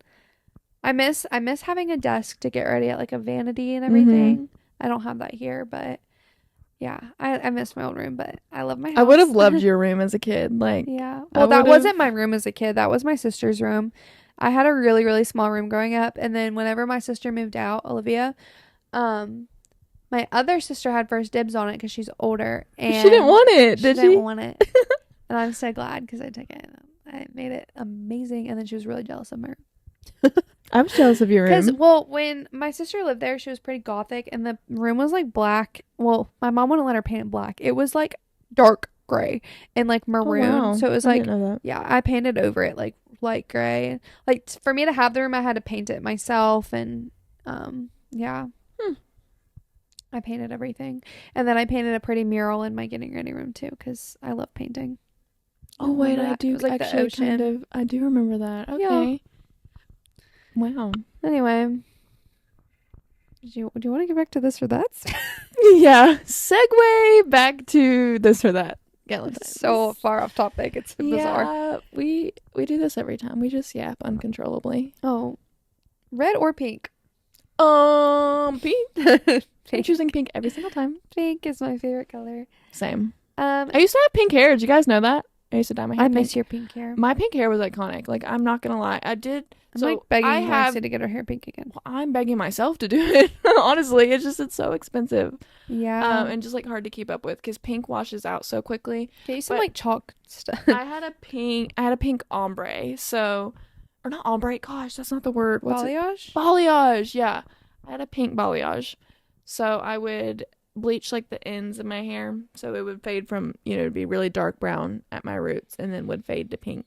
I miss having a desk to get ready at like a vanity and everything. Mm-hmm. I don't have that here, but yeah, I miss my old room, but I love my house. I would have loved your room as a kid. Like, yeah. Well, that wasn't my room as a kid. That was my sister's room. I had a really, really small room growing up. And then whenever my sister moved out, Olivia, my other sister had first dibs on it because she's older. And she didn't want it, did she? She didn't want it. And I'm so glad because I took it. I made it amazing. And then she was really jealous of my room. I'm jealous of your room. Because, well, when my sister lived there, she was pretty gothic, and the room was, like, black. Well, my mom wouldn't let her paint it black. It was, like, dark gray and, like, maroon. Oh, wow. So it was, like, yeah, I painted over it, like, light gray. Like, for me to have the room, I had to paint it myself, and, yeah. I painted everything. And then I painted a pretty mural in my getting ready room, too, because I love painting. Oh, wait, I do. It was, like, actually, I do remember that. Okay. Yeah. Wow. Anyway, do you want to get back to this or that? Yeah. Segue back to this or that. Galentines. So far off topic. It's bizarre. Yeah, we do this every time. We just yap uncontrollably. Oh. Red or pink? Pink. I'm choosing pink every single time. Pink is my favorite color. Same. I used to have pink hair. Did you guys know that? I used to dye my hair I pink. miss your pink hair. My pink hair was iconic. Like, I'm not gonna lie. I did. I'm So like begging I have. Lexi to get her hair pink again. I'm begging myself to do it. Honestly, it's so expensive. Yeah. And just like hard to keep up with because pink washes out so quickly. Get you some but like chalk stuff. I had a pink ombre. So, or not ombre. Gosh, that's not the word. What's it? Balayage? Balayage. Yeah, I had a pink balayage. So I would bleach like the ends of my hair so it would fade from, it'd be really dark brown at my roots and then would fade to pink.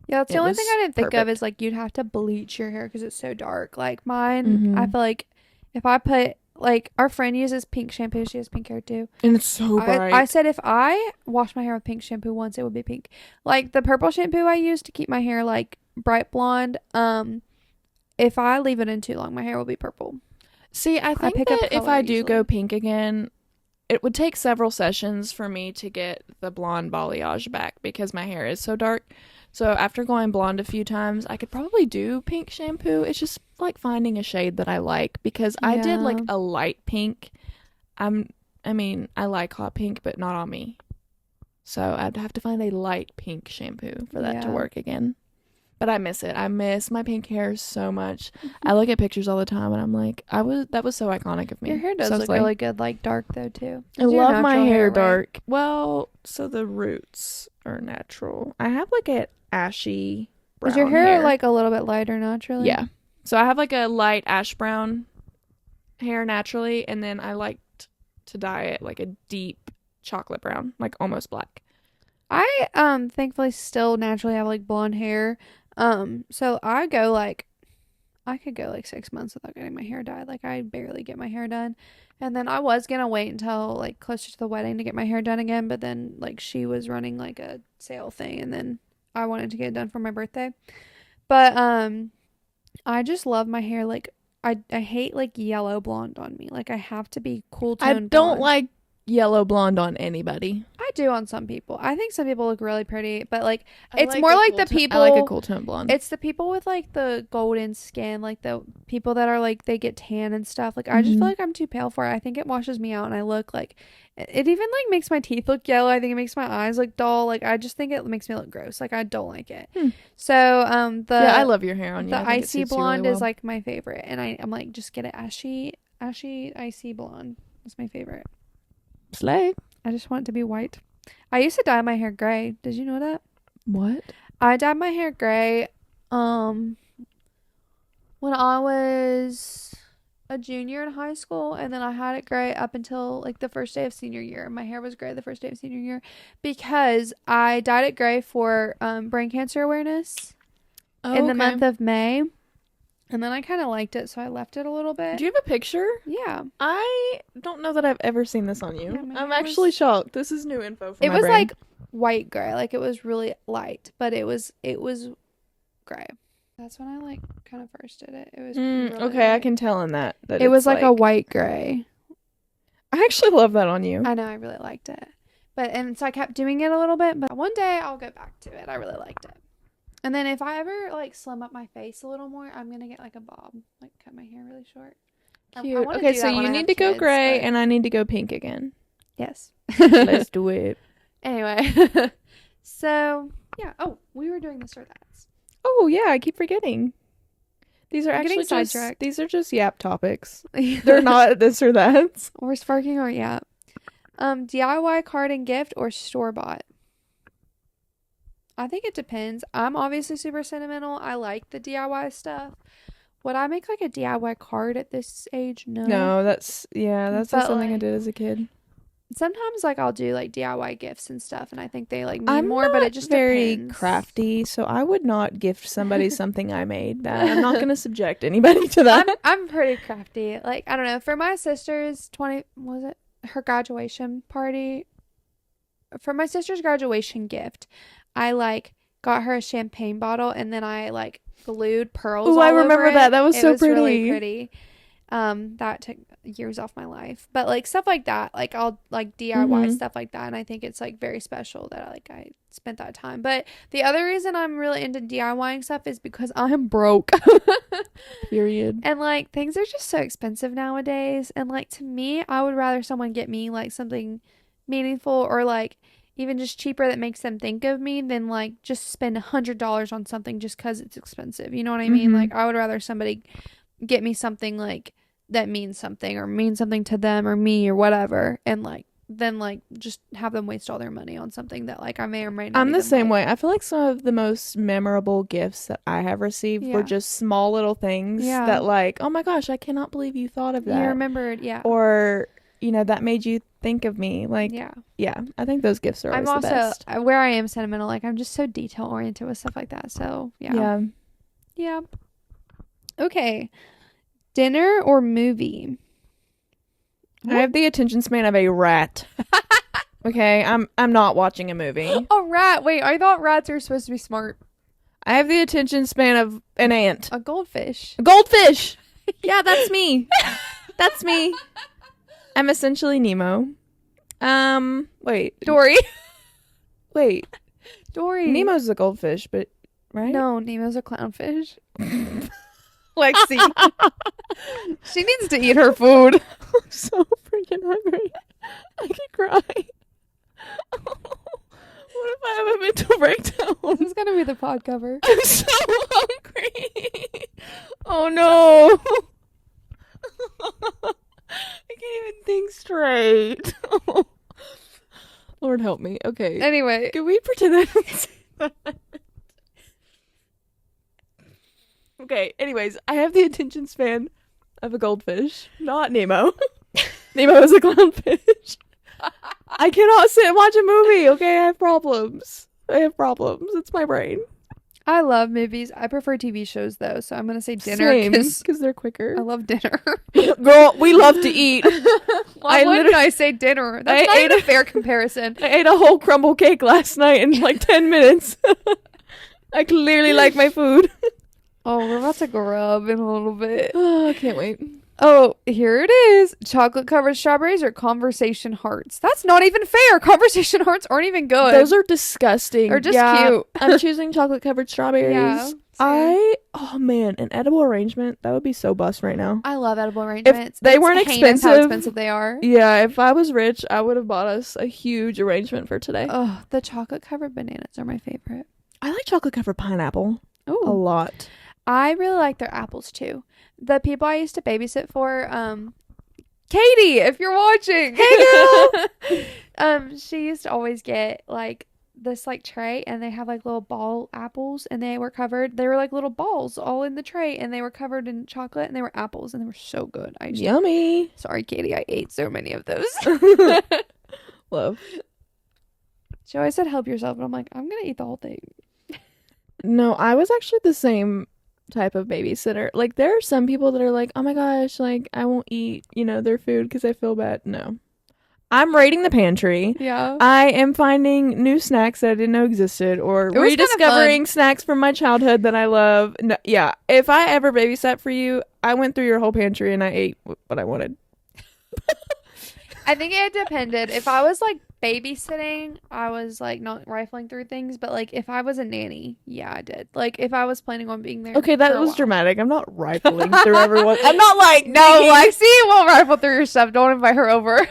Yeah, that's the only thing I didn't think of perfect. is like you'd have to bleach your hair because it's so dark. Like mine, I feel like if I put like our friend uses pink shampoo, she has pink hair too. And it's so bright. I said if I wash my hair with pink shampoo once, it would be pink. Like the purple shampoo I use to keep my hair like bright blonde. If I leave it in too long, my hair will be purple. See, I think pick up that if color I do easily. go pink again, it would take several sessions for me to get the blonde balayage back because my hair is so dark. So after going blonde a few times, I could probably do pink shampoo. It's just like finding a shade that I like because I did like Yeah. a light pink. I like hot pink, but not on me. So I'd have to find a light pink shampoo for that to Yeah. work again. But I miss it. I miss my pink hair so much. I look at pictures all the time and I'm like, that was so iconic of me. Your hair does So look it's like, really good, like dark though too. I It's your love my natural hair right? dark. Well, so the roots are natural. I have like an ashy brown Is your hair like a little bit lighter naturally? Yeah. So I have like a light ash brown hair naturally, and then I liked to dye it like a deep chocolate brown, like almost black. I thankfully still naturally have like blonde hair. So I could go like 6 months without getting my hair dyed. Like I barely get my hair done. And then I was gonna wait until like closer to the wedding to get my hair done again, but then like she was running like a sale thing and then I wanted to get it done for my birthday. But I just love my hair. Like I hate like yellow blonde on me. Like I have to be cool I toned don't blonde. like yellow blonde on anybody. I do on some people. I think some people look really pretty, but like I it's like more a like cool the tone- people. I like a cool tone blonde. It's the people with like the golden skin, like the people that are like they get tan and stuff. Like I just feel like I'm too pale for it. I think it washes me out and I look like it even like makes my teeth look yellow. I think it makes my eyes look dull. Like I just think it makes me look gross. Like I don't like it. So yeah, I love your hair on you. the I think it icy suits you blonde really is well. like my favorite. And I'm like just get it ashy icy blonde. That's my favorite. Slay. I just want it to be white. I used to dye my hair gray. Did you know that? What? I dyed my hair gray when I was a junior in high school, and then I had it gray up until like the first day of senior year. My hair was gray the first day of senior year because I dyed it gray for brain cancer awareness in the month of May. And then I kind of liked it, so I left it a little bit. Do you have a picture? Yeah. I don't know that I've ever seen this on you. Yeah, my I'm hair actually was- shocked. This is new info for It my was brain. like white gray. Like it was really light, but it was gray. That's when I like kind of first did it. It was really okay, I light. can tell in that It it's was like a white gray. I actually love that on you. I know, I really liked it. And so I kept doing it a little bit, but one day I'll go back to it. I really liked it. And then if I ever like slim up my face a little more, I'm gonna get like a bob, like cut my hair really short. Cute. I wanna Okay, do so that when you I need have to go kids, gray but- and I need to go pink again. Yes. Let's do it. Anyway, so yeah. Oh, we were doing this or that. Oh yeah, I keep forgetting. These are We're getting actually just sidetracked. these are just yap topics. They're not this or that. We're sparking our yap. DIY card and gift or store bought? I think it depends. I'm obviously super sentimental. I like the DIY stuff. Would I make like a DIY card at this age? No. No, that's But, something I like, did as a kid. Sometimes like I'll do like DIY gifts and stuff, and I think they like mean I'm more, but not it just very depends. crafty, so I would not gift somebody something I made. That I'm not going to subject anybody to that. I'm pretty crafty. Like I don't know. For my sister's her graduation party? For my sister's graduation gift, I like got her a champagne bottle, and then I like glued pearls. Ooh, all I remember over that. it. That was It so was really pretty. pretty. That took years off my life, but like stuff like that, like I'll like DIY stuff like that, and I think it's like very special that I spent that time. But the other reason I'm really into DIYing stuff is because I'm broke. Period. And like things are just so expensive nowadays, and like to me I would rather someone get me like something meaningful, or like even just cheaper that makes them think of me than like just spend $100 on something just because it's expensive. You know what I mean? Like I would rather somebody get me something like that means something or means something to them or me or whatever, and like then like just have them waste all their money on something that like I may or may not. I'm the same way. I feel like some of the most memorable gifts that I have received were just small little things that like, oh my gosh, I cannot believe you thought of that. You remembered, or you know, that made you think of me. Like, yeah, I think those gifts are always the best. I'm also where I am sentimental. Like I'm just so detail oriented with stuff like that. So yeah. Okay, dinner or movie? I have the attention span of a rat. Okay, I'm not watching a movie. A rat? Wait, I thought rats are supposed to be smart. I have the attention span of an ant. A goldfish. A goldfish! Yeah, that's me. That's me. I'm essentially Nemo. Wait. Dory. Wait. Dory. Nemo's a goldfish, but, right? No, Nemo's a clownfish. Lexi. She needs to eat her food. I'm so freaking hungry. I could cry. What if I have a mental breakdown? This is gonna be the pod cover. I'm so hungry. Oh no. I can't even think straight. Lord help me. Okay. Anyway. Can we pretend I don't say that? Okay, anyways, I have the attention span of a goldfish, not Nemo. Nemo is a clownfish. I cannot sit and watch a movie, okay? I have problems. It's my brain. I love movies. I prefer TV shows, though, so I'm going to say dinner. Same, because they're quicker. I love dinner. Girl, we love to eat. Why wouldn't I say dinner? That's not even a fair comparison. I ate a whole crumble cake last night in like 10 minutes. I clearly like my food. Oh, we're about to grub in a little bit. Oh, I can't wait. Oh, here it is. Chocolate covered strawberries or conversation hearts? That's not even fair. Conversation hearts aren't even good. Those are disgusting. They're just cute. I'm choosing chocolate covered strawberries. Yeah. Oh man, an edible arrangement. That would be so bust right now. I love edible arrangements. If they weren't expensive. How expensive they are. Yeah, if I was rich, I would have bought us a huge arrangement for today. Oh, the chocolate covered bananas are my favorite. I like chocolate covered pineapple. Oh, a lot. I really like their apples too. The people I used to babysit for, Katie, if you're watching, hey girl, she used to always get like this like tray, and they have like little ball apples, and they were like little balls all in the tray, and they were covered in chocolate, and they were apples, and they were so good. Yummy. Sorry, Katie, I ate so many of those. Love. She always said, "Help yourself," and I'm like, I'm gonna eat the whole thing. No, I was actually the same type of babysitter. Like, there are some people that are like, oh my gosh, like, I won't eat, their food because I feel bad. No. I'm raiding the pantry. Yeah. I am finding new snacks that I didn't know existed, or rediscovering snacks from my childhood that I love. No, yeah. If I ever babysat for you, I went through your whole pantry and I ate what I wanted. I think it depended. If I was like babysitting, I was like not rifling through things, but like if I was a nanny, yeah, I did. Like if I was planning on being there. Okay, that was dramatic. I'm not rifling through everyone. I'm not like, no, Lexi won't rifle through your stuff. Don't invite her over.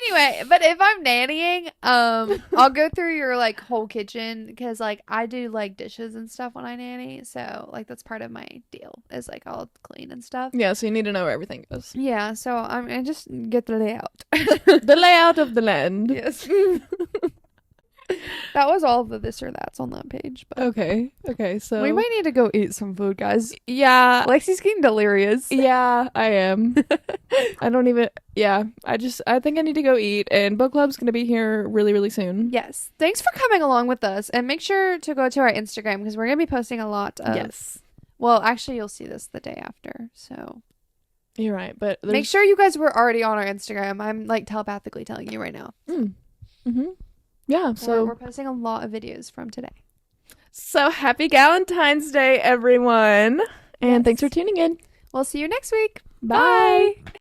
Anyway, but if I'm nannying, I'll go through your like whole kitchen, because like I do like dishes and stuff when I nanny, so like that's part of my deal is like I'll clean and stuff. Yeah, so you need to know where everything goes. Yeah, so I just get the layout. The layout of the land. Yes. That was all of the this or that's on that page. But Okay, so we might need to go eat some food, guys. Yeah. Lexi's getting delirious. Yeah, I am. I think I need to go eat, and book club's gonna be here really, really soon. Yes. Thanks for coming along with us, and make sure to go to our Instagram, because we're gonna be posting a lot of... Yes. Well, actually, you'll see this the day after, so... You're right, but make sure you guys were already on our Instagram. I'm like telepathically telling you right now. Mm-hmm. Yeah, so we're posting a lot of videos from today. So happy Galentine's Day, everyone. And thanks for tuning in. We'll see you next week. Bye.